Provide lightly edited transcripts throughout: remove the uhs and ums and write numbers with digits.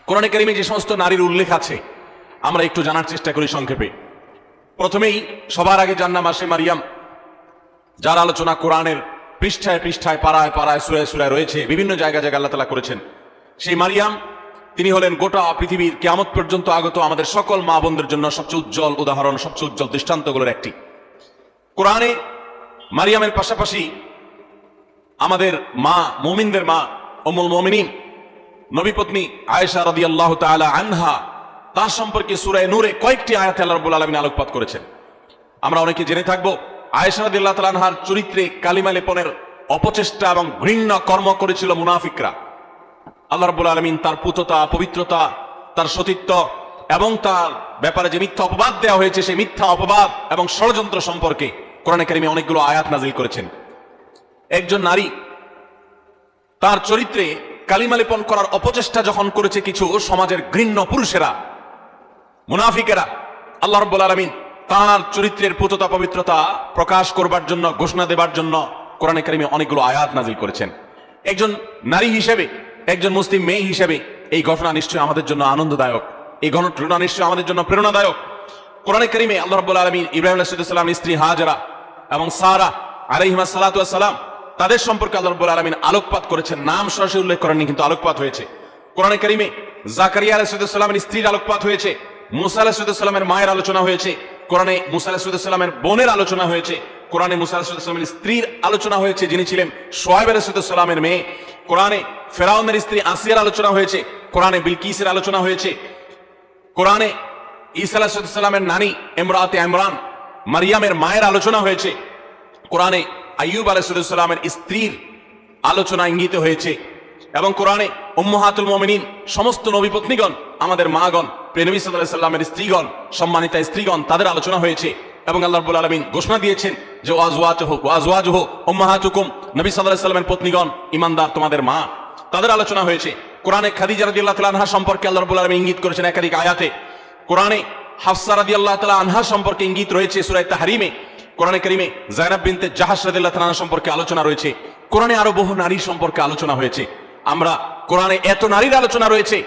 কোরআনে কারিমে যে সমস্ত নারীর উল্লেখ আছে আমরা একটু জানার চেষ্টা করি সংক্ষেপে। প্রথমেই সবার আগে যার নাম আসে মারিয়াম, যার আলোচনা কোরআনের পৃষ্ঠায় পৃষ্ঠায় পাড়ায় পাড়ায় সূরায় সূরায় রয়েছে, বিভিন্ন জায়গায় জায়গায় আল্লাহ তাআলা করেছেন। সেই মারিয়াম তিনি হলেন গোটা পৃথিবীর কিয়ামত পর্যন্ত আগত আমাদের সকল মা বোনদের জন্য সবচেয়ে উজ্জ্বল উদাহরণ, সবচেয়ে উজ্জ্বল দৃষ্টান্তগুলোর একটি। কোরআনে মারিয়ামের পাশাপাশি আমাদের মা, মুমিনদের মা উম্মুল মুমিনিন নবী পত্নী আয়েশা রাদিয়াল্লাহু তাআলা আনহা, তার সম্পর্কে সূরা নূরে কয়েকটি আয়াতে আল্লাহ রাব্বুল আলামিন আলোকপাত করেছেন। আমরা অনেকে জেনে থাকবো আয়েশা রাদিয়াল্লাহু তাআলা আনহার চরিত্রে কালিমা লেপনের অপচেষ্টা এবং ঘৃণ্য কর্ম করেছিল মুনাফিকরা। আল্লাহ রাব্বুল আলামিন তার পুততা, পবিত্রতা, তার সতীত্ব এবং তার ব্যাপারে যে মিথ্যা অপবাদ দেওয়া হয়েছে সেই মিথ্যা অপবাদ এবং ষড়যন্ত্র সম্পর্কে কোরআনে কারিমে অনেকগুলো আয়াত নাজিল করেছেন। একজন নারী তার চরিত্রে কালিমা লেপন করার অপচেষ্টা যখন করেছে কিছু সমাজের ঘৃণ্য পুরুষেরা, মুনাফিকেরা, আল্লাহ রাব্বুল আলামিন তার চরিত্রের পুততা পবিত্রতা প্রকাশ করবার জন্য, ঘোষণা দেবার জন্য কোরআনে কারিমে অনেকগুলো আয়াত নাজিল করেছেন। একজন নারী হিসেবে, একজন মুসলিম মেয়ে হিসেবে এই ঘটনা নিশ্চয়ই আমাদের জন্য আনন্দদায়ক, এই ঘটনা নিশ্চয়ই আমাদের জন্য প্রেরণাদায়ক। কোরআনে কারিমে আল্লাহ রাব্বুল আলামিন ইব্রাহিম আলাইহিস সালামের স্ত্রী হাজেরা এবং সারা আলাইহিমা সালাতু ওয়াস সালাম তাদের সম্পর্কে আল্লাহ রাব্বুল আলামিন আলোকপাত করেছেন। নাম সরাসরি উল্লেখ করেননি, কিন্তু আলোকপাত হয়েছে। কোরআনে কারিমে জাকারিয়া আলাইহিস সালামের স্ত্রীর আলোকপাত হয়েছে, মুসা আলাইহিস সালামের মায়ের আলোচনা হয়েছে, কোরআনে মুসা আলাইহিস সালামের বোনের আলোচনা হয়েছে, কোরআনে মুসা আলাইহিস সালামের স্ত্রীর আলোচনা হয়েছে যিনি ছিলেন শুআয়ব আলাইহিস সালামের মেয়ে, কোরআনে ফেরাউনের স্ত্রী আসিয়ার আলোচনা হয়েছে, কোরআনে বিলকিসের আলোচনা হয়েছে, কোরআনে ঈসা আলাইহিস সালামের নানী ইমরাতে ইমরান মারিয়ামের মায়ের আলোচনা হয়েছে, কোরআনে আইয়ুব আলাইহিস সালামের স্ত্রীর আলোচনা ইঙ্গিত হয়েছে, এবং কোরআনে উম্মাহাতুল মুমিনিন সমস্ত নবী পত্নীগণ, আমাদের মাগণ, প্রিয় নবী সাল্লাল্লাহু আলাইহি সাল্লামের স্ত্রীগণ, সম্মানিতা স্ত্রীগণ, তাদের আলোচনা হয়েছে। এবং আল্লাহ রাব্বুল আলামিন ঘোষণা দিয়েছেন যে ওয়াজওয়াজুহু উম্মাহাতুকুম, নবী সাল্লাল্লাহু আলাইহি সাল্লামের পত্নীগণ, ঈমানদার তোমাদের মা, তাদের আলোচনা হয়েছে। কোরআনে খাদিজা রাদিয়াল্লাহু তাআলা আনহা সম্পর্কে আল্লাহ রাব্বুল আলামিন ইঙ্গিত করেছেন একাধিক আয়াতে। কোরআনে হাফসা রাদিয়াল্লাহু তাআলা আনহা সম্পর্কে ইঙ্গিত রয়েছে সূরা তাহরিমে। কোরআনে কারিমে যায়েনাব বিনতে জাহাশ রাদিয়াল্লাহু তাআলা আনহা সম্পর্কে আলোচনা রয়েছে। কোরআনে আরো বহু নারীর সম্পর্কে আলোচনা হয়েছে। আমরা কোরআনে এত নারীর আলোচনা রয়েছে,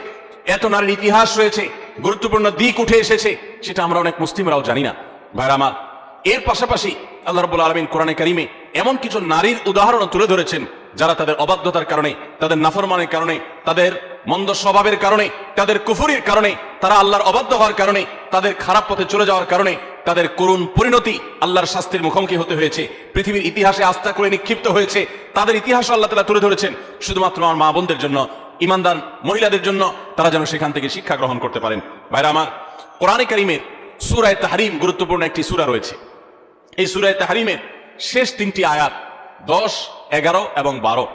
এত নারীর ইতিহাস রয়েছে, গুরুত্বপূর্ণ দিক উঠে এসেছে, সেটা আমরা অনেক মুসলিমরাও জানি না। ভাইরা আমার, এর পাশাপাশি আল্লাহ রাব্বুল আলামিন কোরআনে কারিমে এমন কিছু নারীর উদাহরণ তুলে ধরেছেন যারা তাদের অবাধ্যতার কারণে, তাদের নাফরমানের কারণে, তাদের মন্দ স্বভাবের কারণে, তাদের কুফরির কারণে, তারা আল্লাহর অবাধ্য হওয়ার কারণে, তাদের খারাপ পথে চলে যাওয়ার কারণে তাদের করুণ পরিণতি আল্লাহর শাস্তির মুখোমুখি হতে হয়েছে, পৃথিবীর ইতিহাসে আস্থা করে নিক্ষিপ্ত হয়েছে। তাদের ইতিহাস আল্লাহ তাআলা তুলে ধরেছেন শুধুমাত্র আমার মা বোনদের জন্য, ঈমানদার মহিলাদের জন্য, তারা যেন সেখান থেকে শিক্ষা গ্রহণ করতে পারেন। ভাইরা আমার, কোরআনে কারিমের সূরা তাহরিম গুরুত্বপূর্ণ একটি সূরা রয়েছে। এই সূরা তাহরিমের শেষ তিনটি আয়াত 10, 11 এবং 12,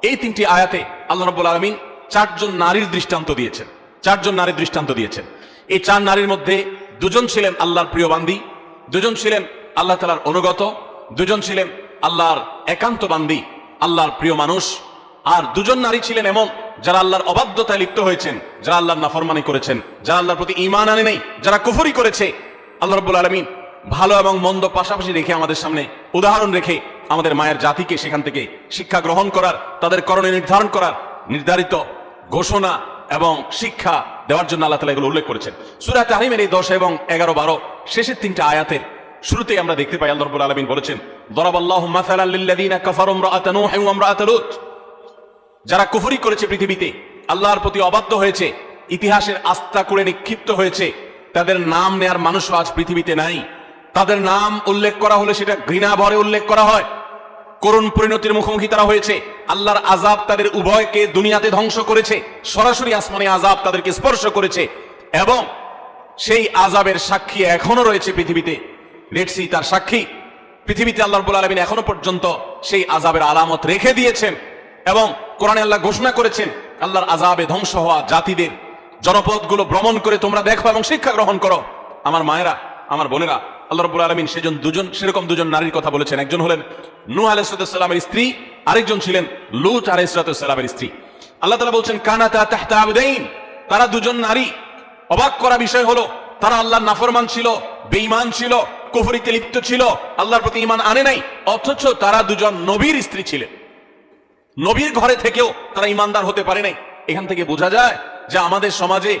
এই তিনটি আয়াতে আল্লাহ রাব্বুল আলামিন চারজন নারীর দৃষ্টান্ত দিয়েছেন। চারজন নারীর দৃষ্টান্ত দিয়েছেন। এই চার নারীর মধ্যে দুজন ছিলেন আল্লাহর প্রিয় বান্দী, দুজন ছিলেন আল্লাহ তাআলার অনুগত, দুজন ছিলেন আল্লাহর একান্ত বান্দী, আল্লাহর প্রিয় মানুষ, আর দুজন নারী ছিলেন এমন যারা আল্লাহর অবাধ্যতায় লিপ্ত হয়েছেন, যারা আল্লাহর নাফরমানি করেছেন, যারা আল্লাহর প্রতি ঈমান আনে নাই, যারা কুফরি করেছে। আল্লাহ রাব্বুল আলামিন ভালো এবং মন্দ পাশাপাশি রেখে আমাদের সামনে উদাহরণ রেখে আমাদের মায়ের জাতিকে সেখান থেকে শিক্ষা গ্রহণ করার, তাদের করণীয় নির্ধারণ করার নির্ধারিত ঘোষণা এবং শিক্ষা দেওয়ার জন্য আল্লাহ তাআলা এগুলো উল্লেখ করেছেন। সূরা তাহরিমের এই 10 এবং 11, 12 শেষের তিনটা আয়াতের শুরুতেই আমরা দেখতে পাই আল্লাহ রাব্বুল আলামিন বলেছেন, দরাবাল্লাহু মাসালাল লিল্লাযিনা কাফারু ইমরাআতা নূহ ওয়া ইমরাআতা লূত, যারা কুফরি করেছে, পৃথিবীতে আল্লাহর প্রতি অবাধ্য হয়েছে, ইতিহাসের আস্থা করে নিক্ষিপ্ত হয়েছে, তাদের নাম নেয়ার মানুষও আজ পৃথিবীতে নাই। তাদের নাম উল্লেখ করা হলে সেটা ঘৃণা ভরে উল্লেখ করা হয়। করুণ পরিণতির মুখোমুখি তারা হয়েছে। আল্লাহর আযাব তাদের উভয়কে দুনিয়াতে ধ্বংস করেছে, সরাসরি আসমানে আযাব তাদেরকে স্পর্শ করেছে, এবং সেই আযাবের সাক্ষী এখনো রয়েছে পৃথিবীতে। রেড সি তার সাক্ষী। পৃথিবীতে আল্লাহ রাব্বুল আলামিন এখনো পর্যন্ত সেই আযাবের আলামত রেখে দিয়েছেন, এবং কোরআনে আল্লাহ ঘোষণা করেছেন আল্লাহর আযাবে ধ্বংস হওয়া জাতিদের জনপদগুলো ভ্রমণ করে তোমরা দেখো এবং শিক্ষা গ্রহণ করো। আমার মায়েরা, আমার বোনেরা, আল্লাহ রাব্বুল আলামিন সেরকম দুজন নারীর কথা বলেছেন। একজন হলেন নূহ আলাইহিস সালামের স্ত্রী, আরেকজন ছিলেন লূত আলাইহিস সালামের স্ত্রী। আল্লাহ তাআলা বলছেন কানাতা তাহতা আবদাইন, তারা দুজন নারী। অবাক করা বিষয় হলো তারা আল্লাহর নাফরমান ছিল, বেঈমান ছিল, কুফরিতে লিপ্ত ছিল, আল্লাহর প্রতি ঈমান আনে নাই, অথচ তারা দুজন নবীর স্ত্রী ছিলেন। নবীর ঘরে থেকেও তারা ঈমানদার হতে পারে নাই। এখান থেকে বোঝা যায় যে আমাদের সমাজে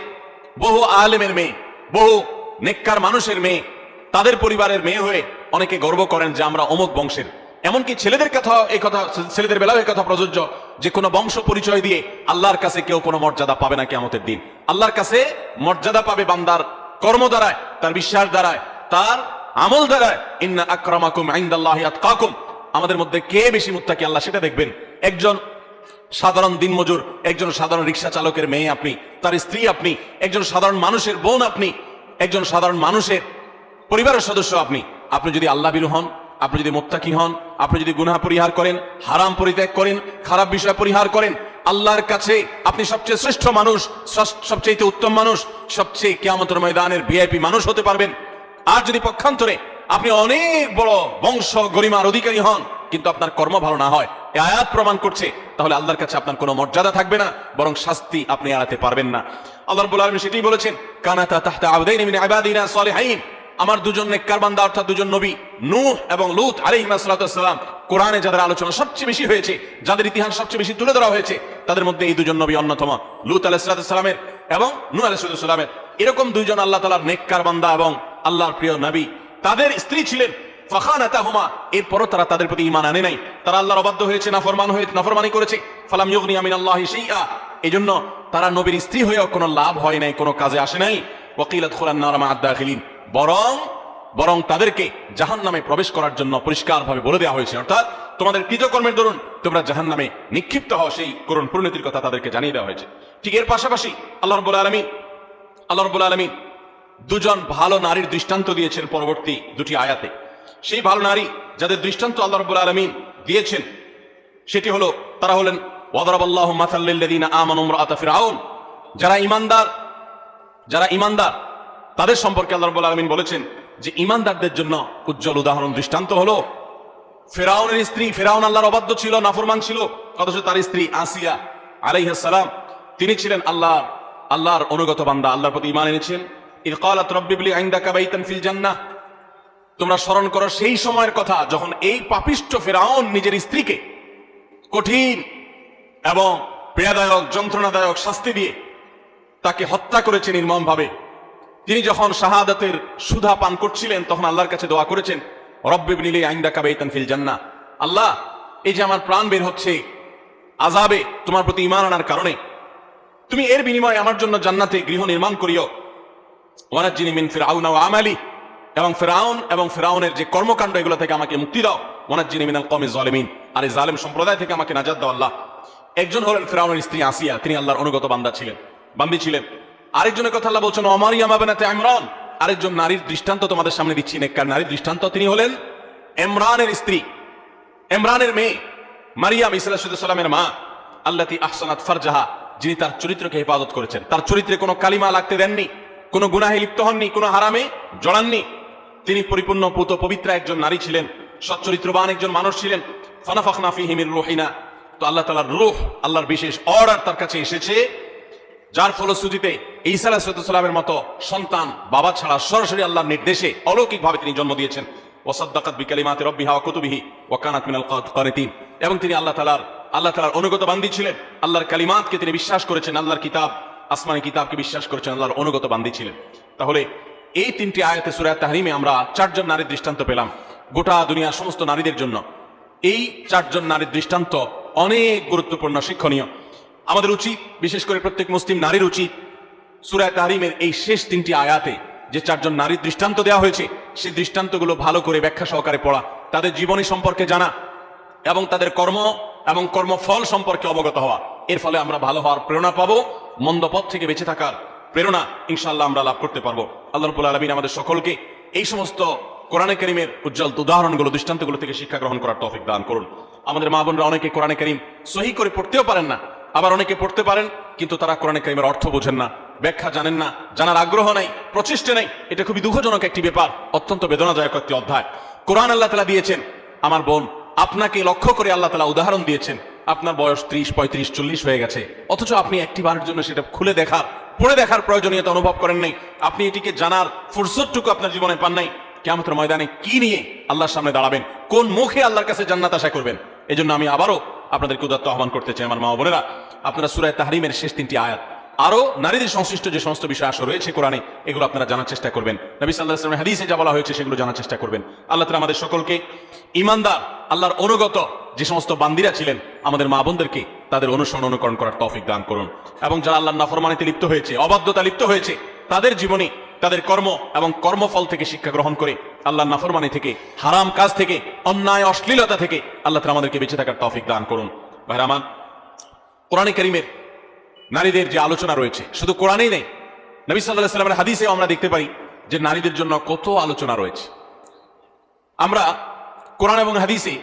বহু আলেমের মেয়ে, বহু নেককার মানুষের মেয়ে, তাদের পরিবারের মেয়ে হয়ে অনেকে গর্ব করেন যে আমরা অমুক বংশের। এমনকি ছেলেদের কথা, এই কথা ছেলেদের বেলাও এই কথা প্রযোজ্য যে কোনো বংশ পরিচয় দিয়ে আল্লাহর কাছে কেউ কোনো মর্যাদা পাবে না কিয়ামতের দিন। আল্লাহর কাছে মর্যাদা পাবে বান্দার কর্ম দ্বারায়, তার বিশ্বাস দ্বারায়, তার আমল দ্বারায়। ইন্না আকরামাকুম ইনদাল্লাহি আতকাকুম, আমাদের মধ্যে কে বেশি মুত্তাকি আল্লাহ সেটা দেখবেন। একজন সাধারণ দিনমজুর, একজন সাধারণ রিক্সা চালকের মেয়ে আপনি, তার স্ত্রী আপনি, একজন সাধারণ মানুষের বোন আপনি, একজন সাধারণ মানুষের পরিবারের সদস্য আপনি, আপনি যদি আল্লাহ ভীরু হন, আপনি যদি মুত্তাকি হন, আপনি যদি গুনাহ পরিহার করেন, হারাম পরিত্যাগ করেন, খারাপ বিষয় পরিহার করেন, আল্লাহর কাছে আপনি সবচেয়ে শ্রেষ্ঠ মানুষ, সবচেয়ে উত্তম মানুষ, সবচেয়ে কিয়ামতের ময়দানের ভিআইপি মানুষ হতে পারবেন। আর যদি পক্ষান্তরে আপনি অনেক বড় বংশ গরিমার অধিকারী হন কিন্তু আপনার কর্ম ভালো না হয়, এই আয়াত প্রমাণ করছে, তাহলে আল্লাহর কাছে আপনার কোনো মর্যাদা থাকবে না, বরং শাস্তি আপনি এড়াতে পারবেন না। আল্লাহ রাব্বুল আলামিন সেটাই বলেছেন, কানাতা তাহতা আবদাইন মিন ইবাদিনা সালিহিন, আমার দুজন নেককার বান্দা অর্থাৎ দুজন নবী নূহ এবং লূত আলাইহিস সালাতু ওয়াস সালাম, কোরআনে যাদের আলোচনা সবচেয়ে বেশি হয়েছে, যাদের ইতিহাস সবচেয়ে বেশি তুলে ধরা হয়েছে, তাদের মধ্যে এই দুজন নবী অন্যতম। লূত আলাইহিস সালাতু ওয়াস সালামের এবং নূহ আলাইহিস সালাতু ওয়াস সালামের এরকম দুইজন আল্লাহ তাআলার নেককার বান্দা এবং আল্লাহর প্রিয় নবী, তাদের স্ত্রী ছিলেন ফাখানাতাহুমা, এরপরও তারা তাদের প্রতি ঈমান আনে নাই, তারা আল্লাহর অবাধ্য হয়েছে, নাফরমানি করেছে। ফালাম ইউগনিয়া মিনাল্লাহি শাইআ, এজন্য তারা নবীর স্ত্রী হয়েও কোনো লাভ হয় নাই, কোনো কাজে আসে নাই। ওয়াকিলা দুখুলান নার মা'আদ দাখিলিন, বরং তাদেরকে জাহান্নামে প্রবেশ করার জন্য পরিষ্কারভাবে বলে দেওয়া হয়েছে, অর্থাৎ তোমাদের কৃতকর্মের দরুন তোমরা জাহান্নামে নিক্ষিপ্ত হও, সেই করুণ পরিণতির কথা তাদেরকে জানিয়ে দেওয়া হয়েছে। ঠিক এর পাশাপাশি আল্লাহ রাব্বুল আলামিন দুজন ভালো নারীর দৃষ্টান্ত দিয়েছেন পরবর্তী দুটি আয়াতে। সেই ভালো নারী যাদের দৃষ্টান্ত আল্লাহ রাব্বুল আলামিন দিয়েছেন সেটি হলো, তারা হলেন ওয়াদারাবাল্লাহু মাসাল লিল্লাযিনা আমানু ইমরাআতা ফিরআউন, যারা ঈমানদার তাদের সম্পর্কে আল্লাহ রাব্বুল আলামিন বলেছেন যে ঈমানদারদের জন্য উজ্জ্বল উদাহরণ দৃষ্টান্ত হলো ফিরআউনের স্ত্রী। ফিরআউন আল্লাহর অবাধ্য ছিল, নাফরমান ছিল, অথচ তার স্ত্রী আসিয়া আলাইহিস সালাম তিনি ছিলেন আল্লাহর অনুগত বান্দা, আল্লাহর প্রতি ঈমান এনেছেন। ইয ক্বালাত রাব্বি ইবলি ইনদাকা বাইতান ফিল জান্নাহ, তোমরা স্মরণ করো সেই সময়ের কথা যখন এই পাপিষ্ঠ ফিরআউন নিজের স্ত্রীকে কঠিন এবং পীড়াদায়ক যন্ত্রণাদায়ক শাস্তি দিয়ে তাকে হত্যা করেছে নির্মমভাবে। তিনি যখন শাহাদাতের সুধা পান করছিলেন তখন আল্লাহর কাছে দোয়া করেছেন, রব্বি ইবনি লি ইনদাকা বাইতান ফিল জান্নাহ, আল্লাহ এই যে আমার প্রাণ বের হচ্ছে আযাবে তোমার প্রতি ঈমান আনার কারণে, তুমি এর বিনিময়ে আমার জন্য জান্নাতে গৃহ নির্মাণ করিও। ওয়ানাজ্জিনি মিন ফিরআউনা ওয়া আমালি, এবং ফিরআউন এবং ফিরআউনের যে কর্মকাণ্ড এগুলো থেকে আমাকে মুক্তি দাও। ওয়ানাজ্জিনি মিনাল কওমিজ জালিমিন, আর এই জালেম সম্প্রদায় থেকে আমাকে নাজাত দাও আল্লাহ। একজন হলেন ফিরআউনের স্ত্রী আসিয়া, তিনি আল্লাহর অনুগত বান্দি ছিলেন। আরেকজনের কথা আল্লাহ বলছেন মারইয়াম বিনতে ইমরান, আরেকজন নারীর দৃষ্টান্ত তোমাদের সামনে দিচ্ছি, নেককার নারীর দৃষ্টান্ত। তিনি হলেন ইমরানের স্ত্রী, ইমরানের মেয়ে মারইয়াম ঈসা আলাইহিস সালামের মা, আল্লাতী আহসানাত ফারজাহা, যিনি তার চরিত্রকে হেফাজত করেছেন, তার চরিত্রে কোনো কালিমা লাগতে দেননি, কোনো গুনাহে লিপ্ত হননি, কোনো হারামে জড়াননি। তিনি পরিপূর্ণ পুত পবিত্রা একজন নারী ছিলেন, সচ্চরিত্রবান একজন মানুষ ছিলেন। ফানাফাখনা ফীহি মির রূহিনা, তো আল্লাহ তাআলার রূহ, আল্লাহর বিশেষ অর্ডার তার কাছে এসেছে, যার ফলশ্রুতিতে ঈসা আলাইহিস সালামের মতো সন্তান বাবা ছাড়া সরাসরি আল্লাহর নির্দেশে অলৌকিকভাবে তিনি জন্ম দিয়েছেন। ওয়াসাদ্দাকাত বিকালিমাতি রাব্বিহা ওয়া কুতুবিহি ওয়া কানাত মিনাল কানিতিন, এবং তিনি আল্লাহ তাআলার অনুগত বান্দী ছিলেন, আল্লাহর কালিমাতকে তিনি বিশ্বাস করেছেন, আল্লাহর কিতাব আসমানি কিতাবকে বিশ্বাস করেছেন, আল্লাহর অনুগত বান্দী ছিলেন। তাহলে এই তিনটি আয়াতে সূরা তাহরিমে আমরা চারজন নারীর দৃষ্টান্ত পেলাম গোটা দুনিয়ার সমস্ত নারীদের জন্য। এই চারজন নারীর দৃষ্টান্ত অনেক গুরুত্বপূর্ণ, শিক্ষণীয়। আমাদের উচিত, বিশেষ করে প্রত্যেক মুসলিম নারীর উচিত, সূরা তাহরিমের এই শেষ তিনটি আয়াতে যে চারজন নারীর দৃষ্টান্ত দেওয়া হয়েছে সেই দৃষ্টান্তগুলো ভালো করে ব্যাখ্যা সহকারে পড়া, তাদের জীবনী সম্পর্কে জানা এবং তাদের কর্ম এবং কর্মফল সম্পর্কে অবগত হওয়া। এর ফলে আমরা ভালো হওয়ার প্রেরণা পাবো, মন্দ পথ থেকে বেঁচে থাকার প্রেরণা ইনশাআল্লাহ আমরা লাভ করতে পারবো। আল্লাহ রাব্বুল আলামিন আমাদের সকলকে এই সমস্ত কোরআনে কারীমের উজ্জ্বল উদাহরণগুলো, দৃষ্টান্তগুলো থেকে শিক্ষা গ্রহণ করার তৌফিক দান করুন। আমাদের মা বোনরা অনেকে কোরআনে কারীম সহি করে পড়তেও পারেন না, আবার অনেকে পড়তে পারেন কিন্তু তারা কোরআনে কারীমের অর্থ বোঝেন না, ব্যাখ্যা জানেন না, জানার আগ্রহ নাই, প্রচেষ্টা নেই। এটা খুবই দুঃখজনক একটি ব্যাপার, অত্যন্ত বেদনাদায়ক একটি অধ্যায়। কোরআন আল্লাহ তাআলা দিয়েছেন, আমার বোন আপনাকে লক্ষ্য করে আল্লাহ তাআলা উদাহরণ দিয়েছেন। আপনার বয়স 30, 35, 40 হয়ে গেছে, অথচ আপনি একটি বারের জন্য সেটা খুলে দেখার, পড়ে দেখার প্রয়োজনীয়তা অনুভব করেন নাই। আপনি এটিকে জানার ফুরসতটুকু আপনার জীবনে পান নাই। কিয়ামতের ময়দানে কি নিয়ে আল্লাহর সামনে দাঁড়াবেন, কোন মুখে আল্লাহর কাছে জান্নাত আশা করবেন? এজন্য আমি আবারও আপনাদেরকে উদাত্ত আহ্বান করতে চাই, আমার মা বোনেরা, আপনারা সূরা তাহরিমের শেষ তিনটি আয়াত আরো নারীদের সংশ্লিষ্ট যে সমস্ত বিষয় আসলে রয়েছে কোরআনে, এগুলো আপনারা জানার চেষ্টা করবেন। নবী সাল্লাল্লাহু আলাইহি ওয়াসাল্লামের হাদিসে যা বলা হয়েছে সেগুলো জানার চেষ্টা করবেন। আল্লাহ তাআলা আমাদের সকলকে ঈমানদার, আল্লাহর অনুগত যে সমস্ত বান্দিরা ছিলেন, আমাদের মা বোনদেরকে তাদের অনুসরণ অনুকরণ করার তৌফিক দান করুন। এবং যারা আল্লাহর নাফরমানিতে লিপ্ত হয়েছে, অবাধ্যতা লিপ্ত হয়েছে, তাদের জীবনে তাদের কর্ম এবং কর্মফল থেকে শিক্ষা গ্রহণ করে আল্লাহর নাফরমানি থেকে, হারাম কাজ থেকে, অন্যায় অশ্লীলতা থেকে আল্লাহ তাআলা আমাদেরকে বেঁচে থাকার তৌফিক দান করুন। ভাইরা আমার, কোরআনে কারীমের নারীদের যে আলোচনা রয়েছে শুধু কোরআনেই নেই, নবী সাল্লাল্লাহু আলাইহি ওয়াসাল্লামের হাদিসেও আমরা দেখতে পাই যে নারীদের জন্য কত আলোচনা রয়েছে। আমরা কোরআন এবং হাদিসে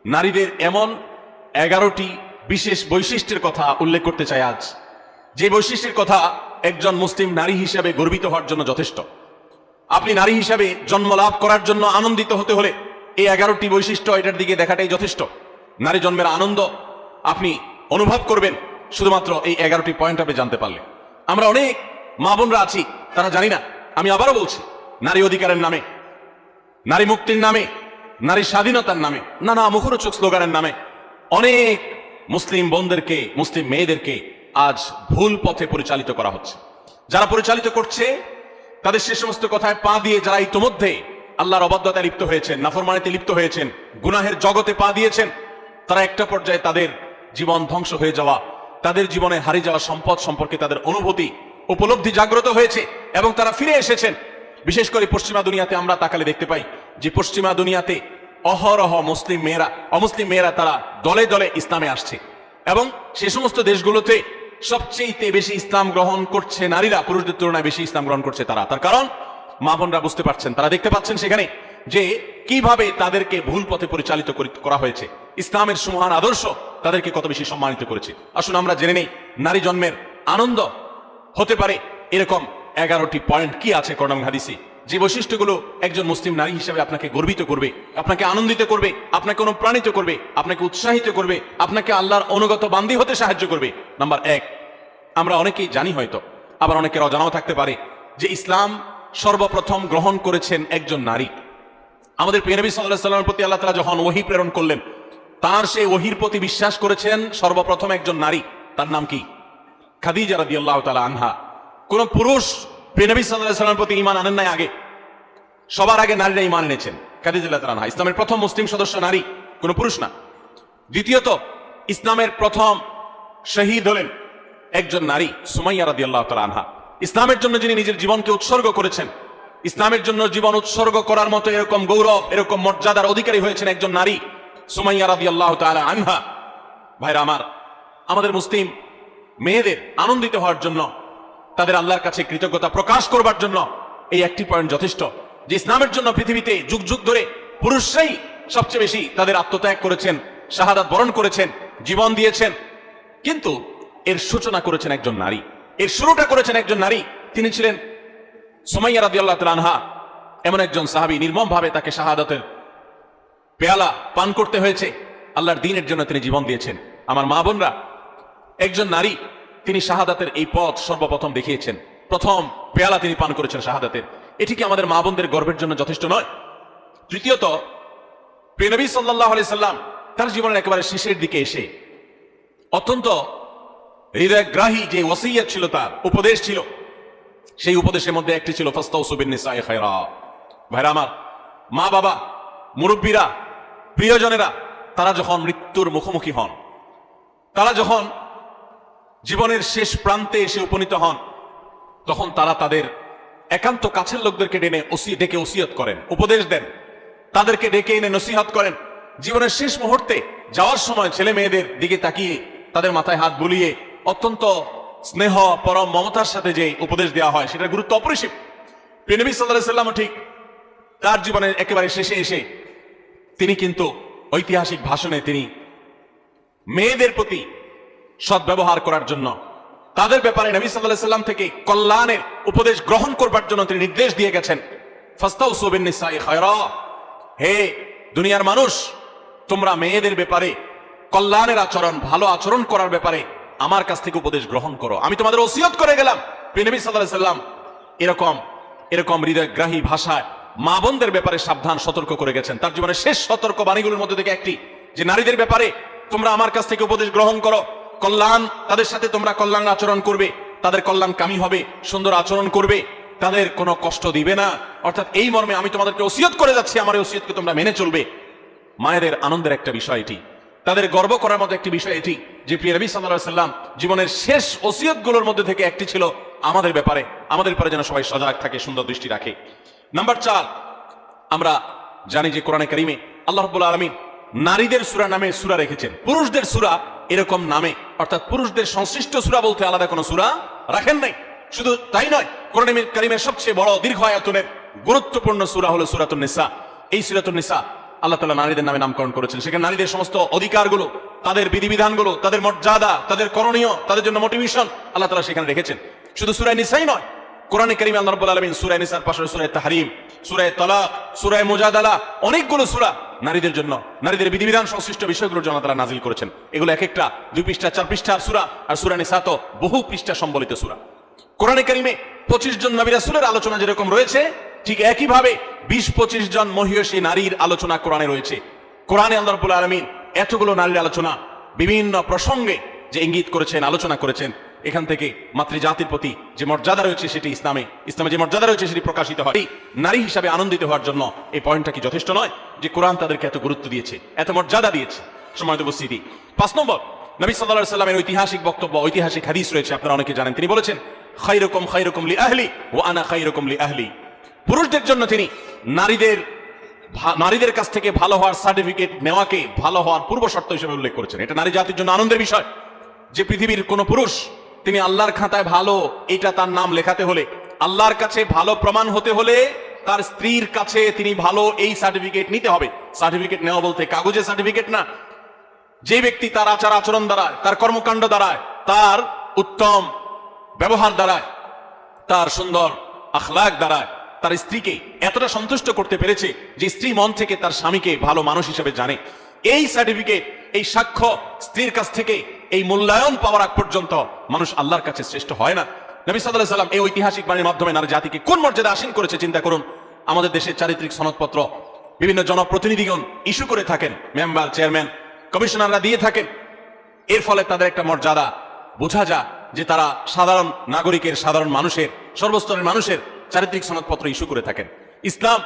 নারীদের এমন 11টি বিশেষ বৈশিষ্ট্যের কথা উল্লেখ করতে চাই আজ, যে বৈশিষ্ট্যের কথা একজন মুসলিম নারী হিসাবে গর্বিত হওয়ার জন্য যথেষ্ট। আপনি নারী হিসাবে জন্ম লাভ করার জন্য আনন্দিত হতে হলে এই 11টি বৈশিষ্ট্য, এটার দিকে দেখাটাই যথেষ্ট। নারী জন্মের আনন্দ আপনি অনুভব করবেন শুধুমাত্র এই 11টি পয়েন্ট আপনি জানতে পারলে। আমরা অনেক মা বোনরা আছি, তারা জানি না। আমি আবারও বলছি, নারী অধিকারের নামে, নারী মুক্তির নামে, নারী স্বাধীনতার নামে, নানা মুখরোচক স্লোগানের নামে অনেক মুসলিম বোনদেরকে, মুসলিম মেয়েদেরকে আজ ভুল পথে পরিচালিত করা হচ্ছে। যারা পরিচালিত করছে তাদের সে সমস্ত কথায় পা দিয়ে যারা ইতোমধ্যে আল্লাহর অবাধ্যতায় লিপ্ত হয়েছেন, নাফরমানিতে লিপ্ত হয়েছেন, গুনাহের জগতে পা দিয়েছেন, তারা একটা পর্যায়ে তাদের জীবন ধ্বংস হয়ে যাওয়া, তাদের জীবনে হারিয়ে যাওয়া সম্পদ সম্পর্কে তাদের অনুভূতি, উপলব্ধি জাগ্রত হয়েছে এবং তারা ফিরে এসেছেন। বিশেষ করে পশ্চিমা দুনিয়াতে আমরা তাকালে দেখতে পাই যে পশ্চিমা দুনিয়াতে অহরহ মুসলিম মেয়েরা, অমুসলিম মেয়েরা তারা দলে দলে ইসলামে আসছে এবং সে সমস্ত দেশগুলোতে সবচেয়ে বেশি ইসলাম গ্রহণ করছে নারীরা, পুরুষদের তুলনায় বেশি ইসলাম গ্রহণ করছে তারা। তার কারণ মা বোনরা বুঝতে পারছেন, তারা দেখতে পাচ্ছেন সেখানে যে কিভাবে তাদেরকে ভুল পথে পরিচালিত করা হয়েছে। ইসলামের সুমহান আদর্শ তাদেরকে কত বেশি সম্মানিত করেছে। আসুন আমরা জেনে নেই নারী জন্মের আনন্দ হতে পারে এরকম 11টি পয়েন্ট কি আছে কোরআন হাদিসে, যে বৈশিষ্ট্যগুলো একজন মুসলিম নারী হিসেবে আপনাকে গর্বিত করবে, আপনাকে আনন্দিত করবে, আপনাকে অনুপ্রাণিত করবে, আপনাকে উৎসাহিত করবে, আপনাকে আল্লাহর অনুগত বান্দী হতে সাহায্য করবে। নাম্বার 1, আমরা অনেকেই জানি হয়তো, আবার অনেকের অজানাও থাকতে পারে যে ইসলাম সর্বপ্রথম গ্রহণ করেছেন একজন নারী। আমাদের প্রিয় নবী সাল্লাল্লাহু আলাইহি ওয়াসাল্লামের প্রতি আল্লাহ তাআলা যখন ওহী প্রেরণ করলেন, তার সেই ওহীর প্রতি বিশ্বাস করেছেন সর্বপ্রথম একজন নারী। তার নাম কি? খাদিজা রাদিয়াল্লাহু তাআলা আনহা। কোন পুরুষ প্রিয় নবী সাল্লাল্লাহু আলাইহি ওয়াসাল্লামের প্রতি ঈমান আনেন নাই আগে, সবার আগে নারীরা ঈমান এনেছেন। খাদিজা রাদিয়াল্লাহু আনহা ইসলামের প্রথম মুসলিম সদস্য নারী, কোন পুরুষ না। দ্বিতীয়ত, ইসলামের প্রথম শহীদ হলেন একজন নারী, সুমাইয়া রাদিয়াল্লাহু তাআলা আনহা। ইসলামের জন্য যিনি নিজের জীবনকে উৎসর্গ করেছেন, ইসলামের জন্য জীবন উৎসর্গ করার মতো এরকম গৌরব, এরকম মর্যাদার অধিকারী হয়েছেন একজন নারী, সুমাইয়া রাদিয়াল্লাহু তাআলা আনহা। ভাইরা আমার, আমাদের মুসলিম মেয়েদের আনন্দিত হওয়ার জন্য, তাদের আল্লাহর কাছে কৃতজ্ঞতা প্রকাশ করবার জন্য এই একটি পয়েন্ট যথেষ্ট, যে ইসলামের জন্য পৃথিবীতে যুগ যুগ ধরে পুরুষরাই সবচেয়ে বেশি তাদের আত্মত্যাগ করেছেন, শাহাদাত বরণ করেছেন, জীবন দিয়েছেন, কিন্তু এর সূচনা করেছেন একজন নারী, এর শুরুটা করেছেন একজন নারী। তিনি ছিলেন সুমাইয়া রাদিয়াল্লাহু তাআলা আনহা, এমন একজন সাহাবী, নির্মম ভাবে তাকে শাহাদাতের পেয়ালা পান করতে হয়েছে। আল্লাহর দ্বীনের জন্য তিনি জীবন দিয়েছেন। আমার মা বোনরা, একজন নারী, তিনি শাহাদাতের এই পথ সর্বপ্রথম দেখিয়েছেন, প্রথম পেয়ালা তিনি পান করেছেন শাহাদাতের। এটি কি আমাদের মা বোনদের গর্বের জন্য যথেষ্ট নয়? তৃতীয়ত, প্রিয় নবী সাল্লাল্লাহু আলাইহি সাল্লাম তার জীবনের একেবারে শেষের দিকে এসে অত্যন্ত হৃদয়গ্রাহী যে ওসিয়ত ছিল, তার উপদেশ ছিল, সেই উপদেশের মধ্যে একটি ছিল ফাস্তাউসু বিন-নিসাই খায়রা। ভাইরা আমার, মা বাবা, মুরব্বীরা, প্রিয়জনেরা, তারা যখন মৃত্যুর মুখোমুখি হন, তারা যখন জীবনের শেষ প্রান্তে এসে উপনীত হন, তখন তারা তাদের একান্ত কাছের লোকদেরকে ডেকে ওসিয়ত করেন, উপদেশ দেন, তাদেরকে ডেকে এনে নসিহত করেন। জীবনের শেষ মুহূর্তে যাওয়ার সময় ছেলে মেয়েদের দিকে তাকিয়ে তাদের মাথায় হাত বুলিয়ে অত্যন্ত স্নেহ, পরম মমতার সাথে যে উপদেশ দেওয়া হয়, সেটার গুরুত্ব অপরিসীম। প্রিয় নবী সাল্লাল্লাহু আলাইহি ওয়াসাল্লাম ঠিক তার জীবনের একেবারে শেষে এসে তিনি কিন্তু ঐতিহাসিক ভাষণে তিনি মেয়েদের প্রতি সদ্ব্যবহার করার জন্য, তাদের ব্যাপারে নবী সাল্লাল্লাহু আলাইহি ওয়াসাল্লাম থেকে কল্যাণের উপদেশ গ্রহণ করবার জন্য তিনি নির্দেশ দিয়ে গেছেন, ফাস্তাউসু বিন-নিসাই খায়রা। হে দুনিয়ার মানুষ, তোমরা মেয়েদের ব্যাপারে কল্যাণের আচরণ, ভালো আচরণ করার ব্যাপারে আমার কাছ থেকে উপদেশ গ্রহণ করো, আমি তোমাদের ওসিয়ত করে গেলাম। প্রিয় নবী সাল্লাল্লাহু আলাইহি ওয়াসাল্লাম এরকম হৃদয়গ্রাহী ভাষায় মা বোনদের ব্যাপারে সাবধান সতর্ক করে গেছেন। তার জীবনের শেষ সতর্ক বাণীগুলোর মধ্যে থেকে একটি, যে নারীদের ব্যাপারে তোমরা আমার কাছ থেকে উপদেশ গ্রহণ করো, কল্যাণ, তাদের সাথে তোমরা কল্যাণ আচরণ করবে, তাদের কল্যাণকামী হবে, সুন্দর আচরণ করবে, তাদের কোনো কষ্ট দিবে না। অর্থাৎ এই মর্মে আমি তোমাদেরকে ওসিয়ত করে যাচ্ছি, আমার ওসিয়তকে তোমরা মেনে চলবে। মায়েদের আনন্দের একটা বিষয় এটি, তাদের গর্ব করার মতো একটি বিষয় এটি যে প্রিয় নবী সাল্লাল্লাহু আলাইহি সাল্লাম জীবনের শেষ ওসিয়তগুলোর মধ্যে থেকে একটি ছিল আমাদের ব্যাপারে যেন সবাই সজাগ থাকে, সুন্দর দৃষ্টি রাখে। নাম্বার 4, আমরা জানি যে কোরআনে কারিমে আল্লাহ রাব্বুল আলামিন নারীদের সূরা নামে সূরা রেখেছেন, পুরুষদের সূরা এরকম নামে, অর্থাৎ পুরুষদের সংশ্লিষ্ট সূরা বলতে আলাদা কোনো সূরা রাখেন নাই। শুধু তাই নয়, কোরআনে কারিমের সবচেয়ে বড় দীর্ঘ আয়াতনের গুরুত্বপূর্ণ সূরা হলো সূরাতুন নিসা। এই সূরাতুন নিসা আল্লাহ তাআলা নারীদের নামে নামকরণ করেছেন। সেখানে নারীদের সমস্ত অধিকারগুলো, তাদের বিধিবিধানগুলো, তাদের মর্যাদা, তাদের করণীয়, তাদের জন্য মোটিভেশন আল্লাহ তাআলা সেখানে রেখেছেন। শুধু সূরা নিসাই নয়, কোরআনে কারিমে আল্লাহ রাব্বুল আলামিন সূরা নিসার পাশে সূরা তাহরিম, সূরা তালাক, সূরা মুজাদালা, অনেকগুলো সূরা নারীদের জন্য, নারীদের বিধিবিধান সংশ্লিষ্ট বিষয়গুলোর জন্য তারা নাজিল করেছেন। এগুলো এক একটা 2 পৃষ্ঠা 4 পৃষ্ঠার সূরা, আর সূরা নিসা তো বহু পৃষ্ঠা সম্বলিত সূরা। কোরআনে কারিমে 25 জন নবী রাসূলের আলোচনা যেরকম রয়েছে, ঠিক একইভাবে 20-25 জন মহিয়সী নারীর আলোচনা কোরআনে রয়েছে। কোরআনে আল্লাহ রাব্বুল আলামিন এতগুলো নারীর আলোচনা বিভিন্ন প্রসঙ্গে যে ইঙ্গিত করেছেন, আলোচনা করেছেন, এখান থেকে মাতৃজাতির প্রতি যে মর্যাদা রয়েছে সেটি ইসলামে যে মর্যাদা রয়েছে সেটি প্রকাশিত হয়। নারী হিসাবে আনন্দিত হওয়ার জন্য এই পয়েন্টটা কি যথেষ্ট নয় যে কোরআন তাদেরকে এত গুরুত্ব দিয়েছে, এত মর্যাদা দিয়েছে? সম্মানিত উপস্থিতি, 5 নম্বর, নবী সাল্লাল্লাহু আলাইহি সাল্লামের ঐতিহাসিক বক্তব্য, ঐতিহাসিক হাদিস রয়েছে, আপনারা অনেকে জানেন। তিনি বলেছেন, খায়রুকুম লি আহলি ওয়া আনা খায়রুকুম লি আহলি। পুরুষদের জন্য তিনি নারীদের কাছ থেকে ভালো হওয়ার সার্টিফিকেট নেওয়াকে ভালো হওয়ার পূর্ব শর্ত হিসেবে উল্লেখ করেছেন। এটা নারী জাতির জন্য আনন্দের বিষয় যে পৃথিবীর কোন পুরুষ তিনি আল্লাহর খাতায় ভালো, এটা তার নাম লেখাতে হলে, আল্লাহর কাছে ভালো প্রমাণ হতে হলে তার স্ত্রীর কাছে তিনি ভালো, এই সার্টিফিকেট নিতে হবে। সার্টিফিকেট নেওয়া বলতে কাগজে সার্টিফিকেট না। যে ব্যক্তি তার আচার আচরণ দ্বারায়, তার কর্মকাণ্ড দ্বারায়, তার উত্তম ব্যবহার দ্বারায়, তার সুন্দর আখলাক দ্বারায় তার স্ত্রীকে এতটা সন্তুষ্ট করতে পেরেছে যে স্ত্রী মন থেকে তার স্বামীকে ভালো মানুষ হিসেবে জানে, এই সার্টিফিকেট, এই সাক্ষ্য স্ত্রীর কাছ থেকে এই মূল্যায়ন পাওয়ার আগ পর্যন্ত মানুষ আল্লাহর কাছে শ্রেষ্ঠ হয় না। নবী সাল্লাল্লাহু আলাইহি সাল্লাম এই ঐতিহাসিক বাণীর মাধ্যমে নারী জাতিকে কোন মর্যাদা আসীন করেছে চিন্তা করুন। আমাদের দেশের চারিত্রিক সনদপত্র বিভিন্ন জনপ্রতিনিধিগণ ইস্যু করে থাকেন, মেম্বার, চেয়ারম্যান, কমিশনাররা দিয়ে থাকেন। এর ফলে তাদের একটা মর্যাদা বোঝা যায় যে তারা সাধারণ নাগরিকের, সাধারণ মানুষের, সর্বস্তরের মানুষের চারিত্রিক সনদপত্র ইস্যু করে থাকেন। ইসলাম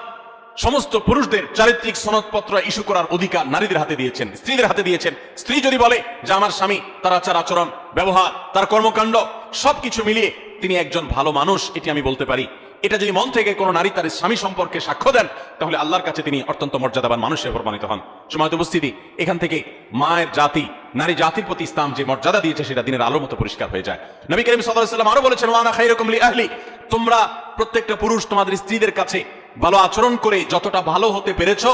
সমস্ত পুরুষদের চারিত্রিক সনদপত্র ইস্যু করার অধিকার নারীদের হাতে দিয়েছেন, স্ত্রীদের হাতে দিয়েছেন। স্ত্রী যদি বলে যে আমার স্বামী, তার আচার আচরণ, ব্যবহার, তার কর্মকাণ্ড সবকিছু মিলিয়ে তিনি একজন ভালো মানুষ, এটি আমি বলতে পারি, এটা যদি মন থেকে কোনো নারী তার স্বামী সম্পর্কে সাক্ষ্য দেন, তাহলে আল্লাহর কাছে তিনি অত্যন্ত মর্যাদাবান মানুষের প্রমাণিত হন। সময়ত উপস্থিতি, এখান থেকে মায়ের জাতি, নারী জাতির প্রতি ইসলাম যে মর্যাদা দিয়েছে সেটা দিনের আলোর মতো পরিষ্কার হয়ে যায়। নবী করিম সাল্লাল্লাহু আলাইহি ওয়াসাল্লাম আরো বলেছেন, ওয়া আনা খায়রুকুম লি আহলি, তোমরা প্রত্যেকটা পুরুষ তোমাদের স্ত্রীদের কাছে ভালো আচরণ করে যতটা ভালো হতে পেরেছো,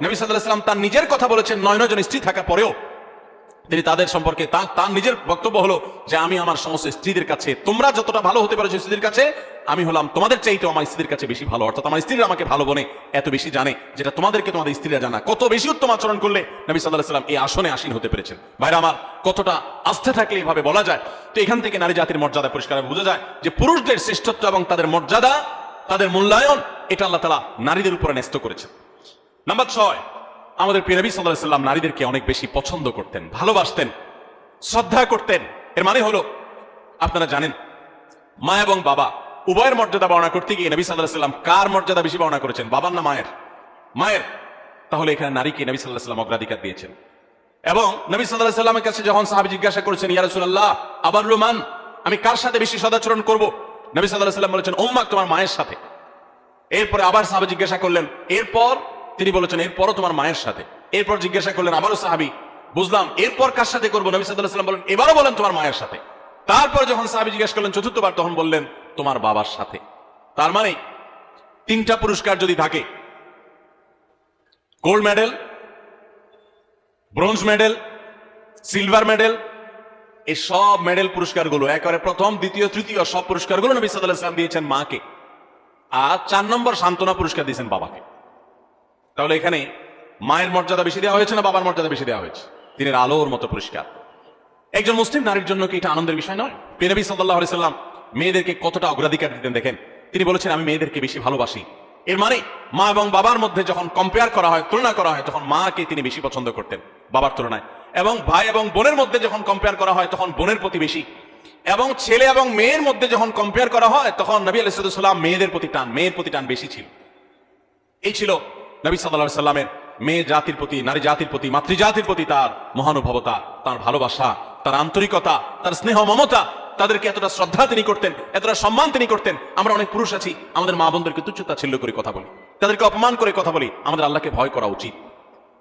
নবী সাল্লাল্লাহু আলাইহি ওয়াসাল্লাম তার নিজের কথা বলেছেন, 9 জন স্ত্রী থাকা পরেও তিনি তাদের সম্পর্কে তার নিজের বক্তব্য হলো যে আমি আমার সমস্ত স্ত্রীদের কাছে, তোমরা যতটা ভালো হতে পেরেছো স্ত্রীদের কাছে, আমি হলাম তোমাদের চাইতেও আমার স্ত্রীদের কাছে বেশি ভালো। অর্থাৎ আমার স্ত্রীরা আমাকে ভালো বনে এত বেশি জানে, যেটা তোমাদেরকে তোমাদের স্ত্রীরা জানা। কত বেশি উত্তম আচরণ করলে নবী সাল্লাল্লাহু আলাইহি ওয়াসাল্লাম এই আসনে আসীন হতে পেরেছেন। ভাইরা আমার, কতটা আস্থা থাকলে এইভাবে বলা যায়। তো এখান থেকে নারী জাতির মর্যাদা পরিষ্কার বোঝা যায় যে পুরুষদের শ্রেষ্ঠত্ব এবং তাদের মর্যাদা, তাদের মূল্যায়ন, এটা আল্লাহ তাআলা নারীদের উপরে ন্যস্ত করেছেন। নাম্বার 6, আমাদের প্রিয় নবী সাল্লাল্লাহু আলাইহি ওয়াসাল্লাম নারীদেরকে অনেক বেশি পছন্দ করতেন, ভালোবাসতেন, শ্রদ্ধা করতেন। এর মানে হলো, আপনারা জানেন, মা এবং বাবা উভয়ের মর্যাদা বর্ণনা করতে গিয়ে নবী সাল্লাল্লাহু আলাইহি ওয়াসাল্লাম কার মর্যাদা বেশি বর্ণনা করেছেন? বাবার না মায়ের? মায়ের। তাহলে এখানে নারীকে নবী সাল্লাল্লাহু আলাইহি ওয়াসাল্লাম অগ্রাধিকার দিয়েছেন। এবং নবী সাল্লাল্লাহু আলাইহি ওয়াসাল্লামের কাছে যখন সাহাবী জিজ্ঞাসা করেছেন, ইয়া রাসূলুল্লাহ আবারু মান, আমি কার সাথে বেশি সদাচরণ করব? নবী সাল্লাল্লাহু আলাইহি ওয়াসাল্লাম বলেছেন, উম্মাক, তোমার মায়ের সাথে। এরপরে আবার সাহাবী জিজ্ঞাসা করলেন, এরপর? তিনি বলেছেন, এরপরও তোমার মায়ের সাথে। এরপর জিজ্ঞাসা করলেন আবারও সাহাবী, বুঝলাম, এরপর কার সাথে করবো? নবী সাল্লাল্লাহু আলাইহি ওয়াসাল্লাম বলেন, এবারও বলেন তোমার মায়ের সাথে। তারপর যখন সাহাবী জিজ্ঞাসা করলেন চতুর্থবার, তখন বললেন তোমার বাবার সাথে। তার মানে 3টা পুরস্কার যদি থাকে, gold medal, bronze medal, silver medal, এই সব মেডেল পুরস্কারগুলো একেবারে প্রথম, দ্বিতীয়, তৃতীয় সব পুরস্কারগুলো নবী সাল্লাল্লাহু আলাইহি ওয়াসাল্লাম দিয়েছেন মাকে, আর 4 নম্বর সান্ত্বনা পুরস্কার দিয়েছেন বাবাকে। তাহলে এখানে মায়ের মর্যাদা বেশি দেওয়া হয়েছে না বাবার মর্যাদা বেশি দেওয়া হয়েছে? দিনের আলোর মতো পুরস্কার। একজন মুসলিম নারীর জন্য কি এটা আনন্দের বিষয় নয়? নবী সাল্লাল্লাহু আলাইহি ওয়াসাল্লাম মেয়েদেরকে কতটা অগ্রাধিকার দিতেন দেখেন। তিনি বলেছেন, আমি মেয়েদেরকে বেশি ভালোবাসি। এর মানে মা এবং বাবার মধ্যে যখন কম্পেয়ার করা হয়, তুলনা করা হয়, তখন মাকে তিনি বেশি পছন্দ করতেন বাবার তুলনায়। এবং ভাই এবং বোনের মধ্যে যখন কম্পেয়ার করা হয়, তখন বোনের প্রতি বেশি এবং ছেলে এবং মেয়ের মধ্যে যখন কম্পেয়ার করা হয় তখন নবী আলাইহিস সালাম মেয়ের প্রতি টান বেশি ছিল। এই ছিল নবী সাল্লাল্লাহু আলাইহি সাল্লামের মেয়ে জাতির প্রতি, নারী জাতির প্রতি, মাতৃজাতির প্রতি তার মহানুভবতা, তার ভালোবাসা, তার আন্তরিকতা, তার স্নেহ মমতা। তাদেরকে এতটা শ্রদ্ধা তিনি করতেন, এতটা সম্মান তিনি করতেন। আমরা অনেক পুরুষ আছি, আমাদের মা বোনদেরকে তুচ্ছতাচ্ছিল্য করে কথা বলি, তাদেরকে অপমান করে কথা বলি। আমাদের আল্লাহকে ভয় করা উচিত।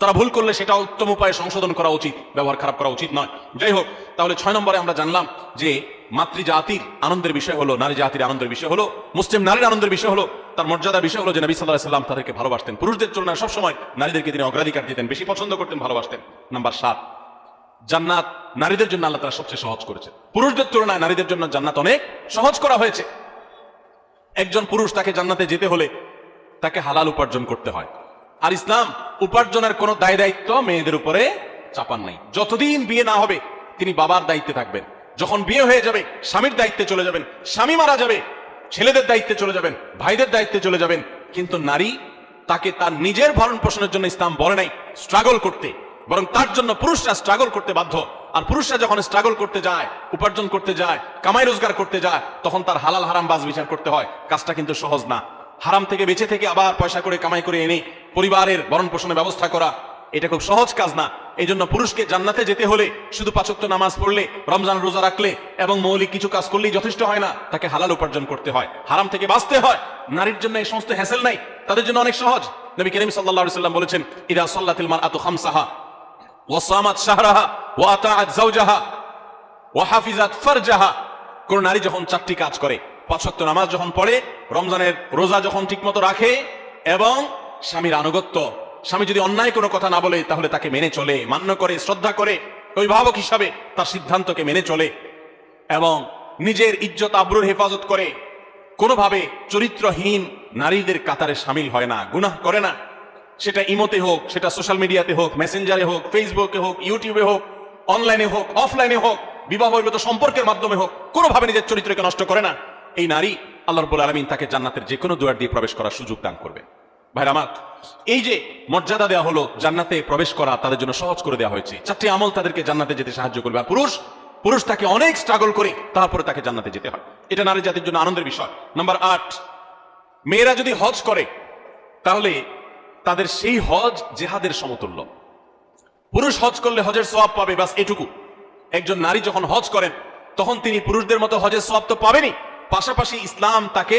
তারা ভুল করলে সেটা উত্তম উপায়ে সংশোধন করা উচিত, ব্যবহার খারাপ করা উচিত নয়। যাই হোক, তাহলে 6 নম্বরে আমরা জানলাম যে মাতৃজাতির আনন্দের বিষয় হলো, নারী জাতির আনন্দের বিষয় হলো, মুসলিম নারীর আনন্দের বিষয় হলো, তার মর্যাদার বিষয় হলো যে নবী সাল্লাল্লাহু আলাইহি সাল্লাম তাদেরকে ভালোবাসতেন। পুরুষদের তুলনায় সবসময় নারীদেরকে তিনি অগ্রাধিকার দিতেন, বেশি পছন্দ করতেন, ভালোবাসতেন। নাম্বার 7, জান্নাত নারীদের জন্য আল্লাহ তাআলা সবচেয়ে সহজ করেছেন। পুরুষদের তুলনায় নারীদের জন্য জান্নাত অনেক সহজ করা হয়েছে। একজন পুরুষ তাকে জান্নাতে যেতে হলে তাকে হালাল উপার্জন করতে হয়। আর ইসলাম উপার্জনের কোনো দায় দায়িত্ব মেয়েদের উপরে চাপান নাই। যতদিন বিয়ে না হবে তিনি বাবার দায়িত্বে থাকবেন। যখন বিয়ে হয়ে যাবে স্বামীর দায়িত্বে চলে যাবেন, স্বামী মারা যাবে ছেলেদের দায়িত্বে চলে যাবেন, ভাইদের দায়িত্বে চলে যাবেন। কিন্তু নারী, তাকে তার নিজের ভরণ পোষণের জন্য ইসলাম বলে নাই স্ট্রাগল করতে, বরং তার জন্য পুরুষরা স্ট্রাগল করতে বাধ্য। আর পুরুষরা যখন স্ট্রাগল করতে যায়, উপার্জন করতে যায়, কামাই রোজগার করতে যায়, তখন তার হালাল হারাম বাজ বিচার করতে হয়। কাজটা কিন্তু সহজ না। হারাম থেকে বেঁচে থেকে আবার পয়সা করে কামাই করে এনে পরিবারের ভরণ পোষণের ব্যবস্থা করা, এটা খুব সহজ কাজ না। এই জন্য পুরুষকে জান্নাতে যেতে হলে শুধু 5 ওয়াক্ত নামাজ পড়লে, রমজান রোজা রাখলে এবং মৌলিক কিছু কাজ করলেই যথেষ্ট হয় না। তাকে হালাল উপার্জন করতে হয়, হারাম থেকে বাঁচতে হয়। নারীর জন্য এই সমস্ত হ্যাসেল নাই, তাদের জন্য অনেক সহজ। নবী করিম সাল্লাল্লাহু আলাইহি সাল্লাম বলেছেন, ইদা সাল্লাতিল মারআতু খামসাহা ওয়া সামাত শাহরাহা ওয়া আতাআত যাওজাহা ওয়া হাফিজাত ফারজাহা। কোন নারী যখন 4টি কাজ করে, 5 ওয়াক্ত নামাজ যখন পড়ে, রমজানের রোজা যখন ঠিকমতো রাখে এবং স্বামীর আনুগত্য, স্বামী যদি অন্যায় কোনো কথা না বলে তাহলে তাকে মেনে চলে, মান্য করে, শ্রদ্ধা করে, অভিভাবক হিসাবে তার সিদ্ধান্তকে মেনে চলে এবং নিজের ইজ্জত আবরুর হেফাজত করে, কোনোভাবে চরিত্রহীন নারীদের কাতারে শামিল হয় না, গুনাহ করে না। সেটা ইমোতে হোক, সেটা সোশ্যাল মিডিয়াতে হোক, মেসেঞ্জারে হোক, ফেসবুকে হোক, ইউটিউবে হোক, অনলাইনে হোক, অফলাইনে হোক, বিবাহ বহির্ভূত সম্পর্কের মাধ্যমে হোক, কোনোভাবে নিজের চরিত্রকে নষ্ট করে না। এই নারী আল্লাহ রাব্বুল আলামিন তাকে জান্নাতের যে কোনো দুয়ার দিয়ে প্রবেশ করার সুযোগ দান করবে। ভাইরা আমার, এই যে মর্যাদা দেওয়া হলো, জান্নাতে প্রবেশ করা তাদের জন্য সহজ করে দেওয়া হয়েছে। 4টি আমল তাদেরকে জান্নাতে যেতে সাহায্য করবে। আর পুরুষ তাকে অনেক স্ট্রাগল করে তারপরে তাকে জান্নাতে যেতে হয়। এটা নারী জাতির জন্য আনন্দের বিষয়। নাম্বার 8, মেয়েরা যদি হজ করে তাহলে তাদের সেই হজ জিহাদের সমতুল্য। পুরুষ হজ করলে হজের সওয়াব পাবে, বাস এটুকু। একজন নারী যখন হজ করেন তখন তিনি পুরুষদের মতো হজের সওয়াব তো পাবেনই, পাশাপাশি ইসলাম তাকে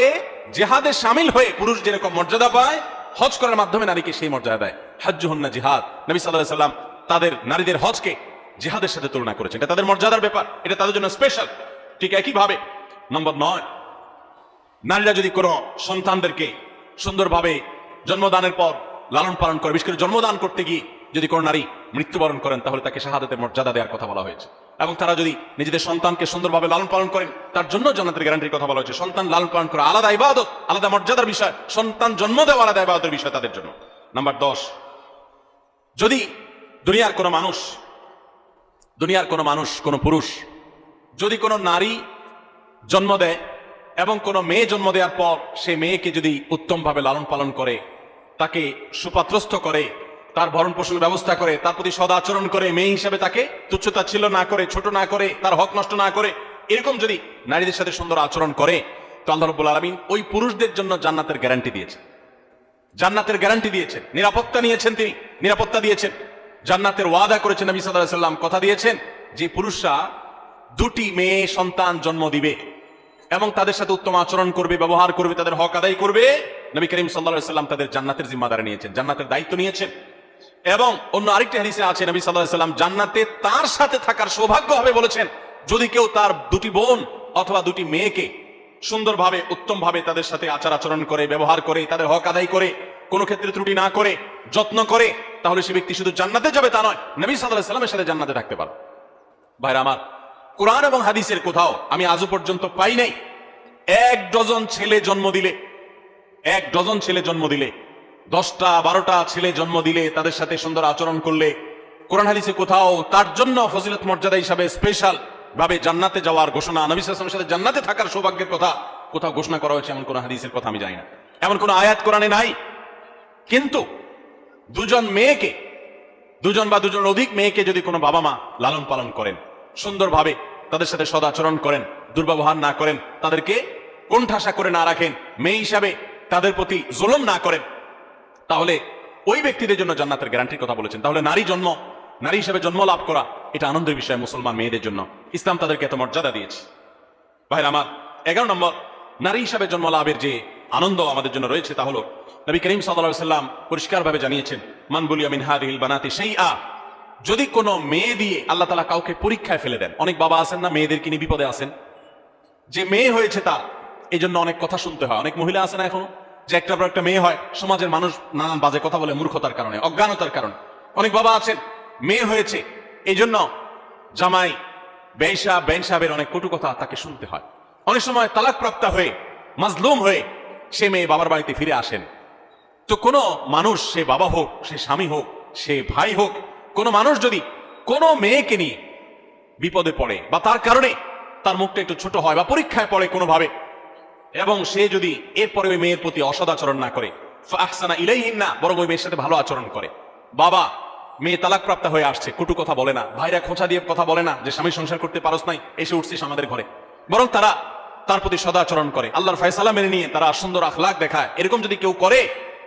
জিহাদে শামিল হয়ে পুরুষ যেরকম মর্যাদা পায়, হজ করার মাধ্যমে নারীকে সেই মর্যাদা দেয়। হাজ্জুহুন্না জিহাদ। নবী সাল্লাল্লাহু আলাইহি সাল্লাম তাদের নারীদের হজকে জিহাদের সাথে তুলনা করেছেন। এটা তাদের মর্যাদার ব্যাপার, এটা তাদের জন্য স্পেশাল। ঠিক একইভাবে নম্বর 9, নারীরা যদি কোনো সন্তানদেরকে সুন্দরভাবে জন্মদানের পর লালন পালন করে, বিশেষ করে জন্মদান করতে গিয়ে যদি কোনো নারী মৃত্যুবরণ করেন তাহলে তাকে শাহাদাতের মর্যাদা দেওয়ার কথা বলা হয়েছে। এবং তারা যদি নিজেদের সন্তানকে সুন্দরভাবে লালন পালন করেন তার জন্য জান্নাতের গ্যারান্টির কথা বলা হয়েছে। সন্তান লালন পালন করা আলাদা ইবাদত, আলাদা মর্যাদার বিষয়, সন্তান জন্ম দেওয়া আলাদা ইবাদতের বিষয় তাদের জন্য। নাম্বার 10, যদি দুনিয়ার কোনো মানুষ, কোনো পুরুষ যদি কোনো নারী জন্ম দেয় এবং কোনো মেয়ে জন্ম দেওয়ার পর সে মেয়েকে যদি উত্তমভাবে লালন পালন করে, তাকে সুপাত্রস্থ করে, তার ভরণ পোষণের ব্যবস্থা করে, তার প্রতি সদাচরণ করে, মেয়ে হিসেবে তাকে তুচ্ছতাচ্ছিল্য না করে, ছোট না করে, তার হক নষ্ট না করে, এরকম যদি নারীদের সাথে সুন্দর আচরণ করে, তো আল্লাহ রাব্বুল আলামিন ওই পুরুষদের জন্য জান্নাতের গ্যারান্টি দিয়েছেন। জান্নাতের গ্যারান্টি দিয়েছেন, নিরাপত্তা নিয়েছেন, তিনি নিরাপত্তা দিয়েছেন, জান্নাতের ওয়াদা করেছেন। নবী সাল্লাল্লাহু আলাইহি সাল্লাম কথা দিয়েছেন যে পুরুষরা 2টি মেয়ে সন্তান জন্ম দিবে এবং তাদের সাথে উত্তম আচরণ করবে, ব্যবহার করবে, তাদের হক আদায় করবে। নবী করিম সাল্লাল্লাহু আলাইহি সাল্লাম তাদের জান্নাতের জিম্মাদারি নিয়েছেন, জান্নাতের দায়িত্ব নিয়েছেন। এবং অন্য আরেকটি হাদিসে আছে নবী সাল্লাল্লাহু আলাইহি সাল্লাম জান্নাতে তার সাথে থাকার সৌভাগ্য হবে বলেছেন যদি কেউ তার 2টি বোন অথবা 2টি মেয়েকে সুন্দরভাবে, উত্তমভাবে তাদের সাথে আচার আচরণ করে, ব্যবহার করে, তাদের হক আদায় করে, কোনো ক্ষেত্রে ত্রুটি না করে, যত্ন করে, তাহলে সে ব্যক্তি শুধু জান্নাতে যাবে তা নয়, নবী সাল্লাল্লাহু আলাইহি সাল্লামের সাথে জান্নাতে থাকতে পারবে। ভাইরা আমার, কোরআন এবং হাদিসের কোথাও আমি আজও পর্যন্ত পাই নাই 1 ডজন ছেলে জন্ম দিলে, 10টা 12টা ছেলে জন্ম দিলে, তাদের সাথে সুন্দর আচরণ করলে, কোরআন হাদিসে কোথাও তার জন্য ফজিলত মর্যাদা হিসাবে স্পেশাল ভাবে জান্নাতে যাওয়ার ঘোষণা, নবী সাল্লাল্লাহু আলাইহি ওয়াসাল্লামের সাথে জান্নাতে থাকার সৌভাগ্যের কথা কোথাও ঘোষণা করা হয়েছে এমন কোন হাদিসের কথা আমি জানি না, এমন কোন আয়াত কোরআনে নাই। কিন্তু 2 জন বা 2জনের অধিক মেয়েকে যদি কোনো বাবা মা লালন পালন করেন, সুন্দরভাবে তাদের সাথে সদাচরণ করেন, দুর্ব্যবহার না করেন, তাদেরকে কোণঠাসা করে না রাখেন, মেয়ে হিসাবে তাদের প্রতি জুলুম না করেন, তাহলে ওই ব্যক্তিদের জন্য জান্নাতের গ্যারান্টির কথা বলেছেন। তাহলে নারী হিসেবে জন্ম লাভ করা এটা আনন্দের বিষয় মুসলমান মেয়েদের জন্য। ইসলাম তাদেরকে এত মর্যাদা দিয়েছে। ভাইরা আমার, 11 নম্বর নারী হিসাবে জন্ম লাভের যে আনন্দ আমাদের জন্য রয়েছে তা হলো নবী করিম সাল্লাল্লাহু আলাইহি ওয়াসাল্লাম পরিষ্কারভাবে জানিয়েছেন, মান বুলিয়া মিন হাদিহিল বানাতি শাইআ, যদি কোনো মেয়ে দিয়ে আল্লাহ তাআলা কাউকে পরীক্ষায় ফেলে দেন। অনেক বাবা আছেন না, মেয়েদেরকে নিয়ে বিপদে আছেন, যে মেয়ে হয়েছে তার এই জন্য অনেক কথা শুনতে হয়। অনেক মহিলা আছে না এখনো, যে একটা পর একটা মেয়ে হয়, সমাজের মানুষ নানান বাজে কথা বলে মূর্খতার কারণে, অজ্ঞানতার কারণে। অনেক বাবা আছেন মেয়ে হয়েছে এই জন্য জামাই বেন সাহেবের অনেক কটু কথা তাকে শুনতে হয়। অনেক সময় তালাক প্রাপ্ত হয়ে মাজলুম হয়ে সে মেয়ে বাবার বাড়িতে ফিরে আসেন। তো কোনো মানুষ, সে বাবা হোক, সে স্বামী হোক, সে ভাই হোক, কোনো মানুষ যদি কোনো মেয়েকে নিয়ে বিপদে পড়ে বা তার কারণে তার মুখটা একটু ছোট হয় বা পরীক্ষায় পড়ে কোনোভাবে, এবং সে যদি এরপরে ওই মেয়ের প্রতি অসদাচরণ না করে, ফাহসানা ইলাইহিন্না, বরং ওই মেয়ের সাথে ভালো আচরণ করে। বাবা মেয়ে তালাক প্রাপ্ত হয়ে আসছে, কটু কথা বলে না, ভাইরা খোঁচা দিয়ে কথা বলে না যে স্বামী সংসার করতে পারস নাই, এসে উঠছিস আমাদের ঘরে, বরং তারা তার প্রতি সদাচরণ করে, আল্লাহর ফয়সালা মেনে নিয়ে তারা সুন্দর আখলাক দেখায়। এরকম যদি কেউ করে,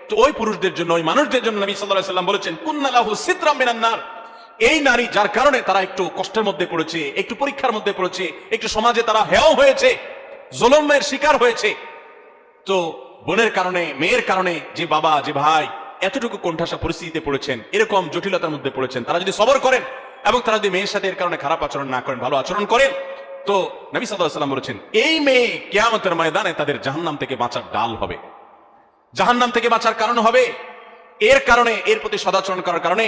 তো ওই পুরুষদের জন্য, ওই মানুষদের জন্য নবী সাল্লাল্লাহু আলাইহি ওয়াসাল্লাম বলেছেন, কুন্না লাহু সিতরাম মিনান নার, এই নারী যার কারণে তারা একটু কষ্টের মধ্যে পড়েছে, একটু পরীক্ষার মধ্যে পড়েছে, একটু সমাজে তারা হেয় হয়েছে, জুলুমের শিকার হয়েছে, তো বোনের কারণে, মেয়ের কারণে যে বাবা, যে ভাই এতটুকু কোণঠাসা পরিস্থিতিতে পড়েছেন, এরকম জটিলতার মধ্যে পড়েছেন, তারা যদি সবর করেন এবং তারা যদি মেয়ের সাথে এর কারণে খারাপ আচরণ না করেন, ভালো আচরণ করেন, তো নবী সাল্লাল্লাহু আলাইহি ওয়াসাল্লাম বলেছেন, এই মেয়ে কিয়ামতের ময়দানে তাদের জাহান্নাম থেকে বাঁচার ডাল হবে, জাহান্নাম থেকে বাঁচার কারণ হবে। এর কারণে, এর প্রতি সদাচরণ করার কারণে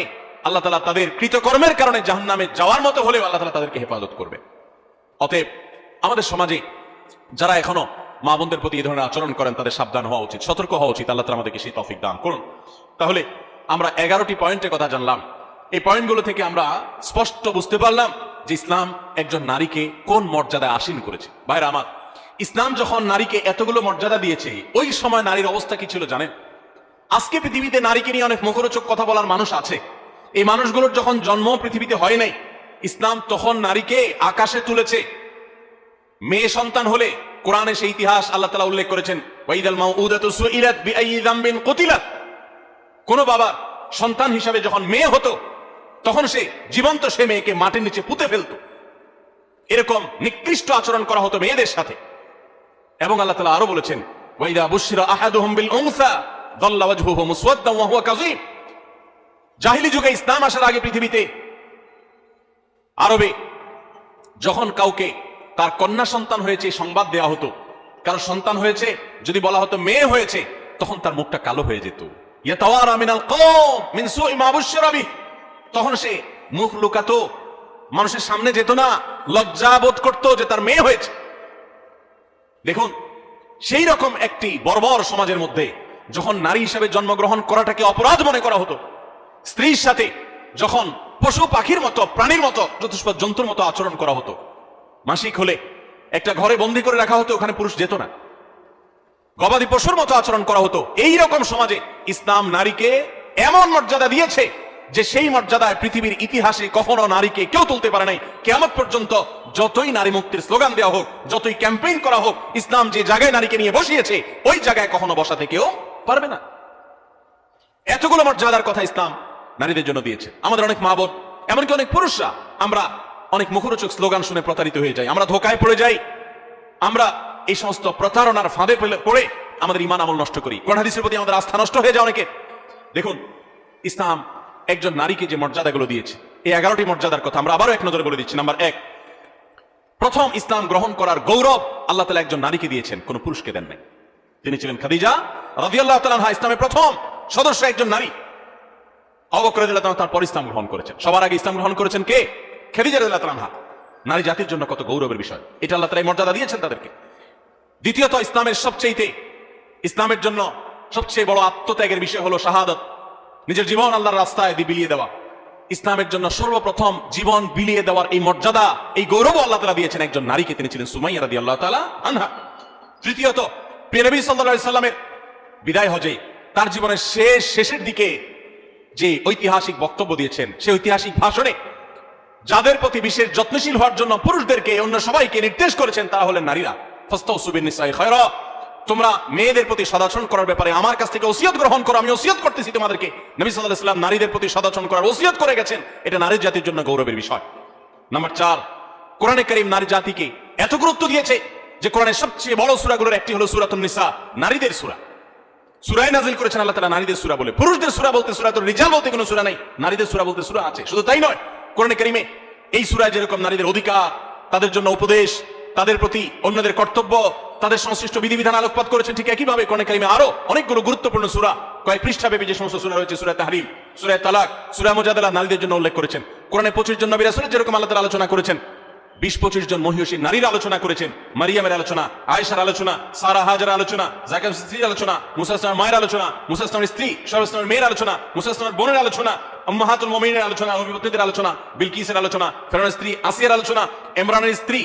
আল্লাহ তাআলা তাদের কৃতকর্মের কারণে জাহান্নামে যাওয়ার মতো হলেও আল্লাহ তাআলা তাদেরকে হেফাজত করবে। অতএব আমাদের সমাজে যারা এখনো মা বোনদের প্রতি এই ধরনের আচরণ করেন, তাদের সাবধান হওয়া উচিত, সতর্ক হওয়া উচিত। আল্লাহ তাআলা আমাদেরকে সেই তৌফিক দান করুন। তাহলে আমরা 11টি পয়েন্টের কথা জানলাম। এই পয়েন্টগুলো থেকে আমরা স্পষ্ট বুঝতে পারলাম যে ইসলাম একজন নারীকে কোন মর্যাদায় আসীন করেছে। ভাইরা আমার, ইসলাম যখন নারীকে এতগুলো মর্যাদা দিয়েছে, ওই সময় নারীর অবস্থা কি ছিল জানেন? আজকে পৃথিবীতে নারীকে নিয়ে অনেক মুখরোচক কথা বলার মানুষ আছে। এই মানুষগুলোর যখন জন্ম পৃথিবীতে হয় নাই, ইসলাম তখন নারীকে আকাশে তুলেছে। মেয়ে সন্তান হলে কোরআনে সেই ইতিহাস আল্লাহ তাআলা উল্লেখ করেছেন, ওয়াইদাল মাউউদাতু সুইলাত বিআইয়ি যামবিন কুতিলাত। কোন বাবা সন্তান হিসাবে যখন মেয়ে হতো, তখন সে জীবন্ত সে মেয়েকে মাটির নিচে পুঁতে ফেলত। এরকম নিকৃষ্ট আচরণ করা হতো মেয়েদের সাথে। এবং আল্লাহ তাআলা আরো বলেছেন, ওয়াইদা বুশিরা আহাদুহুম বিল উনসা যাল্লা ওয়াজহুহু মুসওয়াদ্দান ওয়া হুয়া কাযীম। জাহিলি যুগে, ইসলাম আসার আগে পৃথিবীতে, আরবে যখন কাউকে তার কন্যা সন্তান হয়েছে সংবাদ দেওয়া হতো, কারো সন্তান হয়েছে যদি বলা হতো মেয়ে হয়েছে, তখন তার মুখটা কালো হয়ে যেত। ইয়াতাওয়ারা মিনাল কওম মিন সুই মা বুশিরা বিহি। তখন সে মুখ লুকাতো, মানুষের সামনে যেত না, লজ্জা বোধ করতো যে তার মেয়ে হয়েছে। দেখুন, সেই রকম একটি বর্বর সমাজের মধ্যে যখন নারী হিসেবে জন্মগ্রহণ করাটাকে অপরাধ মনে করা হতো, স্ত্রীর সাথে যখন পশু পাখির মতো, প্রাণীর মতো, চতুষ্পদ জন্তুর মতো আচরণ করা হতো, মাসিক হলে একটা ঘরে বন্দী করে রাখা হতো, ওখানে পুরুষ যেত না, গবাদি পশুর মতো আচরণ করা হতো। এই রকম সমাজে ইসলাম নারীকে এমন মর্যাদা দিয়েছে যে সেই মর্যাদায় পৃথিবীর ইতিহাসে কখনো নারীকে কেউ তুলতে পারে নাই। কিয়ামত পর্যন্ত যতই নারী মুক্তির স্লোগান দেওয়া হোক, যতই ক্যাম্পেইন করা হোক, ইসলাম যে জায়গায় নারীকে নিয়ে বসিয়েছে ওই জায়গায় কখনো বসাতে কেউ পারবে না। এতগুলো মর্যাদার কথা ইসলাম নারীদের জন্য দিয়েছে। আমাদের অনেক মা বোন, এমনকি অনেক পুরুষরা, আমরা অনেক মুখরোচক স্লোগান শুনে প্রতারিত হয়ে যাই, আমরা ধোকায় পড়ে যাই, আমরা এই সমস্ত প্রতারণার ফাঁদে পড়ে আমাদের ঈমান আমল নষ্ট করি, কোরআন হাদিসের প্রতি আমাদের আস্থা নষ্ট হয়ে যায় অনেকে। দেখুন, ইসলাম একজন নারীকে যে মর্যাদাগুলো দিয়েছে, এই 11টি মর্যাদার কথা আমরা আবারও এক নজরে বলে দিচ্ছি। নাম্বার 1, প্রথম ইসলাম গ্রহণ করার গৌরব আল্লাহ তাআলা একজন নারীকে দিয়েছেন, কোন পুরুষকে দেন নাই। তিনি ছিলেন খাদিজা রাদিয়াল্লাহু তাআলা আনহা, ইসলামের প্রথম সদস্য একজন নারী। আবু বকর রাদিয়াল্লাহু তাআলা তার পর ইসলাম গ্রহণ করেছেন। সবার আগে ইসলাম গ্রহণ করেছেন কে? খাদিজা রাদিয়াল্লাহু তাআলা আনহা। নারী জাতির জন্য কত গৌরবের বিষয়, এটা আল্লাহ তাআলা এই মর্যাদা দিয়েছেন তাদেরকে। দ্বিতীয়ত, ইসলামের জন্য সবচেয়ে বড় আত্মত্যাগের বিষয় হলো শাহাদাত, নিজের জীবন আল্লাহর রাস্তায় বিলিয়ে দেওয়া। ইসলামের জন্য সর্বপ্রথম জীবন বিলিয়ে দেওয়ার এই মর্যাদা, এই গৌরব আল্লাহ তাআলা দিয়েছেন একজন নারীকে, তিনি ছিলেন সুমাইয়া রাদিয়াল্লাহু তাআলা আনহা। তৃতীয়ত, প্রিয় নবী সাল্লাল্লাহু আলাইহি সাল্লামের বিদায় হজে তার জীবনের শেষের দিকে যে ঐতিহাসিক বক্তব্য দিয়েছেন, সেই ঐতিহাসিক ভাষণে যাদের প্রতি বিশেষ যত্নশীল হওয়ার জন্য পুরুষদেরকে অন্য সবাইকে নির্দেশ করেছেন তারা হলেন নারীরা। ফাস্তাউসু বিন-নিসাই খায়রা, তোমরা মেয়েদের প্রতি সদাচরণ করার ব্যাপারে আমার কাছ থেকে ওসিয়ত গ্রহণ করো, আমি ওসিয়ত করতেছি তোমাদেরকে। নবী সাল্লাল্লাহু আলাইহি ওয়াসাল্লাম নারীদের প্রতি সদাচরণ করার ওসিয়ত করে গেছেন, এটা নারী জাতির জন্য গৌরবের বিষয়। নাম্বার 4, কোরআনে কারীম নারী জাতিকে এত গুরুত্ব দিয়েছে যে কোরআনের সবচেয়ে বড় সূরাগুলোর একটি হলো সূরাতুন নিসা, নারীদের সূরা। সূরায়ে নাজিল করেছেন আল্লাহ তাআলা নারীদের সূরা বলে। পুরুষদের সূরা বলতে সূরাতুর রিজাল বলতে কোনো সূরা নাই, নারীদের সূরা বলতে সূরা আছে। শুধু তাই নয়, কোরআনে কারীমে এই সূরায় যেরকম নারীদের অধিকার, তাদের জন্য উপদেশ, তাদের প্রতি অন্যদের কর্তব্য, তাদের সংশ্লিষ্ট বিধিবিধান আলোকপাত করেছেন, ঠিক একইভাবে কোরআনে কারীমে আরো অনেকগুলো গুরুত্বপূর্ণ সূরা, কয়েক পৃষ্ঠাব্যাপী যে সমস্ত সূরা রয়েছে, সূরা তাহরিম, সূরা তালাক, সূরা মুজাদালা, নারীদের জন্য উল্লেখ করেছেন। কোরআনে 25 জন নবী রাসূলের যেরকম আল্লাহ তাআলা আলোচনা করেছেন, 20-25 জন মহিয়সী নারীর আলোচনা করেছেন। মারিয়ামের আলোচনা, আয়েশার আলোচনা, সারা হাজার আলোচনা, যাকার স্ত্রীর আলোচনা, মুসা ইসলামের মায়ের আলোচনা, মুসা ইসলামের স্ত্রী, শোয়েব ইসলামের মেয়ের আলোচনা, মুসা ইসলামের বোনের আলোচনা, উম্মাহাতুল মুমিনিনের আলোচনা, নবীদের আলোচনা, বিলকিসের আলোচনা, ফেরাউনের স্ত্রী আসিয়ার আলোচনা, ইমরানের স্ত্রী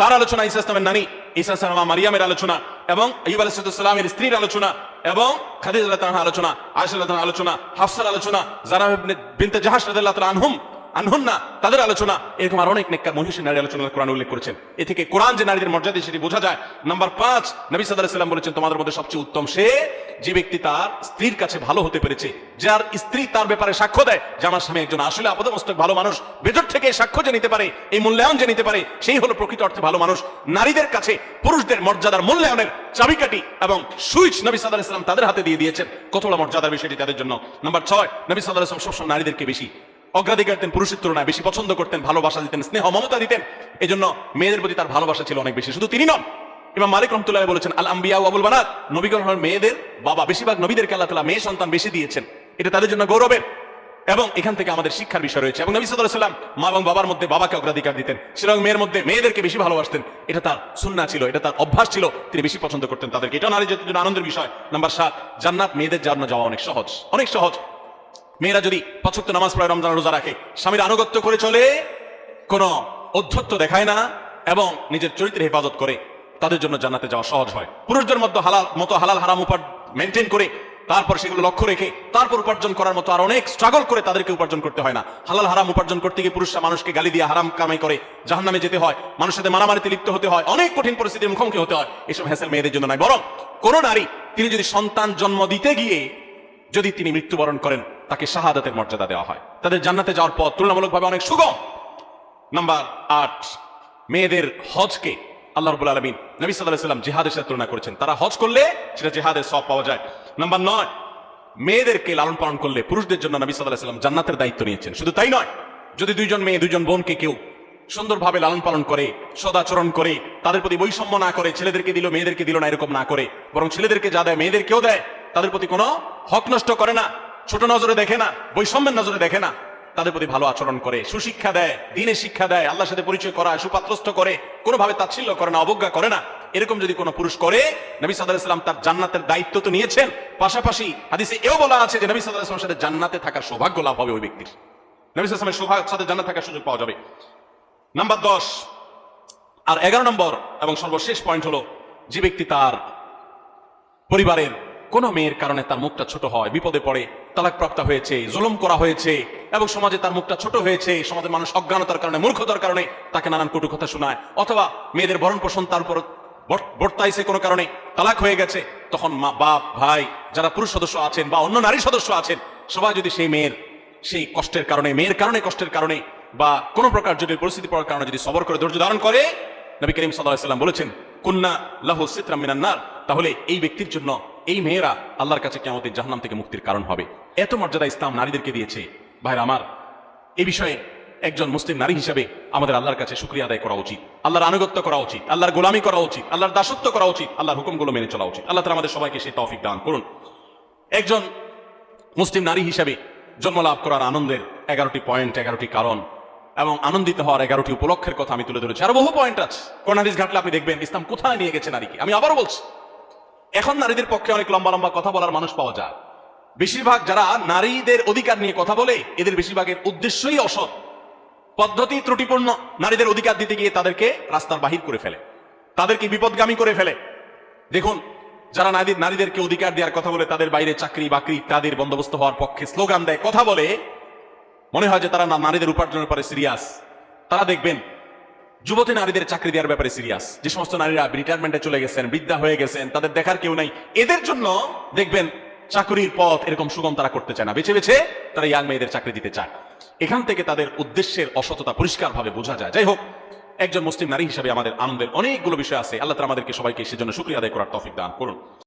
তার আলোচনা, ঈসা ইসলামের নানী ঈসা ইসলামের মা মারিয়ামের আলোচনা, এবং আইয়ুব আলাইহিস সালামের স্ত্রীর আলোচনা, এবং খাদিজা রাদিয়াল্লাহু তাআলার আলোচনা, আয়েশা রাদিয়াল্লাহু তাআলার আলোচনা, হাফসার আলোচনা, যারা বিনতে জাহাশ রাদিয়াল্লাহু তাআলা আনহুন্না তাদের আলোচনা, এরকম আর অনেক নেককার মহিষী নারীর আলোচনা কোরআন উল্লেখ করেছেন। এ থেকে কোরআন যে নারীদের মর্যাদা সেটি বোঝা যায়। নাম্বার 5, নবী সাল্লাল্লাহু আলাইহি ওয়াসাল্লাম বলেছেন তোমাদের মধ্যে সবচেয়ে উত্তম সে যে ব্যক্তি তার স্ত্রীর কাছে ভালো হতে পেরেছে, যার স্ত্রী তার ব্যাপারে সাক্ষ্য দেয় যে আমার স্বামী একজন আসলে আপাদমস্তক ভালো মানুষ, ভেতর থেকে সাক্ষ্য যে নিতে পারে, এই মূল্যায়ন যে নিতে পারে, সেই হলো প্রকৃত অর্থে ভালো মানুষ। নারীদের কাছে পুরুষদের মর্যাদার মূল্যায়নের চাবিকাঠি এবং সুইচ নবী সাল্লাল্লাহু আলাইহি ওয়াসাল্লাম তাদের হাতে দিয়ে দিয়েছেন। কত বড় মর্যাদার বিষয়টি তাদের জন্য। নাম্বার 6, নবী সাল্লাল্লাহু আলাইহি ওয়াসাল্লাম সবসময় নারীদেরকে বেশি অগ্রাধিকার দেন, পুরুষের তুলনায় বেশি পছন্দ করতেন, ভালোবাসা দিতেন, স্নেহ মমতা দিতেন। এই জন্য মেয়েদের প্রতি তার ভালোবাসা ছিল অনেক বেশি। শুধু তিনি নন, ইমাম মালিক রাহমাতুল্লাহ বলেছেন আল আম্বিয়া ওয়া আবুল বানাত, নবীগণ হলেন মেয়েদের বাবা। বেশিরভাগ নবীদেরকে আল্লাহ তাআলা মেয়ে সন্তান বেশি দিয়েছেন, এটা তাদের জন্য গৌরবের। এবং এখান থেকে আমাদের শিক্ষার বিষয় রয়েছে। এবং নবী সাল্লাল্লাহু আলাইহি ওয়াসাল্লাম মা এবং বাবার মধ্যে বাবাকে অগ্রাধিকার দিতেন, সেরকম মেয়ের মধ্যে মেয়েদেরকে বেশি ভালোবাসতেন। এটা তার সুন্নাহ ছিল, এটা তার অভ্যাস ছিল, তিনি বেশি পছন্দ করতেন তাদেরকে। এটা নারীর জন্য আনন্দের বিষয়। নাম্বার 7, জান্নাত মেয়েদের জন্য যাওয়া অনেক সহজ, অনেক সহজ। মেয়েরা যদি 5 ওয়াক্ত নামাজ পড়ে, রমজান রোজা রাখে, স্বামীর আনুগত্য করে চলে, কোনো অধ্যত্ব দেখায় না, এবং নিজের চরিত্রের হেফাজত করে, তাদের জন্য জান্নাতে যাওয়া সহজ হয়। পুরুষদের মধ্যে হালাল হারাম মেনটেন করে, তারপর সেগুলো লক্ষ্য রেখে তারপর উপার্জন করার মতো আর অনেক স্ট্রাগল করে তাদেরকে উপার্জন করতে হয় না। হালাল হারাম উপার্জন করতে গিয়ে পুরুষরা মানুষকে গালি দিয়ে হারাম কামাই করে জাহান্নামে যেতে হয়, মানুষের সাথে মারামারিতে লিপ্ত হতে হয়, অনেক কঠিন পরিস্থিতির মুখোমুখি হতে হয়। এসব হ্যাসেল মেয়েদের জন্য নয়। বরং কোন নারী তিনি যদি সন্তান জন্ম দিতে গিয়ে যদি তিনি মৃত্যুবরণ করেন, তাকে শাহাদাতের মর্যাদা দেওয়া হয়, তাদের জান্নাতে যাওয়ার পথ তুলনামূলকভাবে অনেক সুগম। নাম্বার 8, মেয়েদের হজকে আল্লাহ রাব্বুল আলামিন নবী সাল্লাল্লাহু আলাইহি ওয়াসাল্লাম জিহাদের সাথে তুলনা করেছেন। তারা হজ করলে সেটা জিহাদের সওয়াব পাওয়া যায়। নাম্বার 9, মেয়েদেরকে লালন পালন করলে পুরুষদের জন্য নবী সাল্লাল্লাহু আলাইহি ওয়াসাল্লাম জান্নাতের দায়িত্ব নিয়েছেন। শুধু তাই নয়, যদি 2 জন মেয়ে 2 জন বোনকে কেউ সুন্দরভাবে লালন পালন করে, সদাচরণ করে, তাদের প্রতি বৈষম্য না করে, ছেলেদেরকে দিল মেয়েদেরকে দিল না এরকম না করে, বরং ছেলেদেরকে যা দেয় মেয়েদেরকেও দেয়, তাদের প্রতি কোনো হক নষ্ট করে না, ছোট নজরে দেখে না, বৈষম্যের নজরে দেখে না, তাদের প্রতি ভালো আচরণ করে, সুশিক্ষা দেয়, দ্বীনের শিক্ষা দেয়, আল্লাহর সাথে পরিচয় করায়, সুপাত্রস্থ করে, কোনোভাবে তাচ্ছিল্য করে না, অবজ্ঞা করে না, এরকম যদি কোনো পুরুষ করে, নবী সাল্লাল্লাহু আলাইহি ওয়াসাল্লাম তার জান্নাতের দায়িত্ব তো নিয়েছেন, পাশাপাশি হাদিসে এও বলা আছে যে নবী সাল্লাল্লাহু আলাইহি ওয়াসাল্লামের সাথে জান্নাতে থাকার সৌভাগ্য লাভ হবে ওই ব্যক্তির। নবী সাল্লাল্লাহু আলাইহি ওয়াসাল্লামের সৌভাগ্যের সাথে জান্নাতে থাকার সুযোগ পাওয়া যাবে। নাম্বার 10 আর 11 নম্বর এবং সর্বশেষ পয়েন্ট হলো, যে ব্যক্তি তার পরিবারের কোন মেয়ের কারণে তার মুখটা ছোট হয়, বিপদে পড়ে, তালাকপ্রাপ্ত হয়েছে, জুলুম করা হয়েছে, এবং সমাজে তার মুখটা ছোট হয়েছে, সমাজের মানুষ অজ্ঞানতার কারণে, মূর্খতার কারণে তাকে নানান কটু কথা শোনায়, অথবা মেয়েদের ভরণ পোষণ তার উপর বর্তাইছে কোনো কারণে, তালাক হয়ে গেছে, তখন মা, বাপ, ভাই, যারা পুরুষ সদস্য আছেন বা অন্য নারী সদস্য আছেন, সবাই যদি সেই মেয়ের সেই কষ্টের কারণে, মেয়ের কারণে কষ্টের কারণে বা কোনো প্রকার জটিল পরিস্থিতি পড়ার কারণে যদি সবর করে ধৈর্য ধারণ করে, নবী করিম সাল্লাল্লাহু আলাইহি ওয়াসাল্লাম বলেছেন কুন্না লাহু সিতরাম মিনান নার, তাহলে এই ব্যক্তির জন্য এই মেয়েরা আল্লাহর কাছে কিয়ামতে জাহান্নাম থেকে মুক্তির কারণ হবে। এত মর্যাদা ইসলাম নারীদেরকে দিয়েছে। ভাইরা আমার, এই বিষয়ে একজন মুসলিম নারী হিসেবে আমাদের আল্লাহর কাছে শুকরিয়া আদায় করা উচিত, আল্লাহর আনুগত্য করা উচিত, আল্লাহর গোলামি করা উচিত, আল্লাহর দাসত্ব করা উচিত, আল্লাহর হুকুমগুলো মেনে চলা উচিত। আল্লাহ তাআলা আমাদের সবাইকে সেই তৌফিক দান করুন। একজন মুসলিম নারী হিসেবে জন্ম লাভ করার আনন্দের 11টি পয়েন্ট, 11টি কারণ এবং আনন্দিত হওয়ার 11টি উপলক্ষের কথা আমি তুলে ধরেছি। আরো বহু পয়েন্ট আছে, কোরআন হাদিস ঘাটলে আপনি দেখবেন ইসলাম কোথায় নিয়ে গেছে নারীকে। আমি আবারও বলছি, এখন নারীদের পক্ষে অনেক লম্বা লম্বা কথা বলার মানুষ পাওয়া যায়। বেশিরভাগ যারা নারীদের অধিকার নিয়ে কথা বলে, এদের বেশিরভাগের উদ্দেশ্যই অসৎ, পদ্ধতি ত্রুটিপূর্ণ। নারীদের অধিকার দিতে গিয়ে তাদেরকে রাস্তার বাহির করে ফেলে, তাদেরকে বিপদগামী করে ফেলে। দেখুন, যারা নারীদেরকে অধিকার দেওয়ার কথা বলে, তাদের বাইরে চাকরি বাকরি তাদের বন্দোবস্ত হওয়ার পক্ষে স্লোগান দেয়, কথা বলে, মনে হয় যে তারা নারীদের উপার্জনের পরে সিরিয়াস। তারা দেখবেন যুবতী নারীদের চাকরি দেওয়ার ব্যাপারে সিরিয়াস। যে সমস্ত নারীরা রিটায়ারমেন্টে চলে গেছেন, বৃদ্ধা হয়ে গেছেন, তাদের দেখার কেউ নাই, এদের জন্য দেখবেন চাকরির পথ এরকম সুগম তারা করতে চায় না, বেছে বেছে তারা ইয়াং মেয়েদের চাকরি দিতে চায়। এখান থেকে তাদের উদ্দেশ্যের অসততা পরিষ্কারভাবে বোঝা যায়। যাই হোক, একজন মুসলিম নারী হিসেবে আমাদের আনন্দের অনেকগুলো বিষয় আছে। আল্লাহ তাআলা আমাদেরকে সবাইকে সেজন্য শুকরিয়া আদায় করার তৌফিক দান করুন।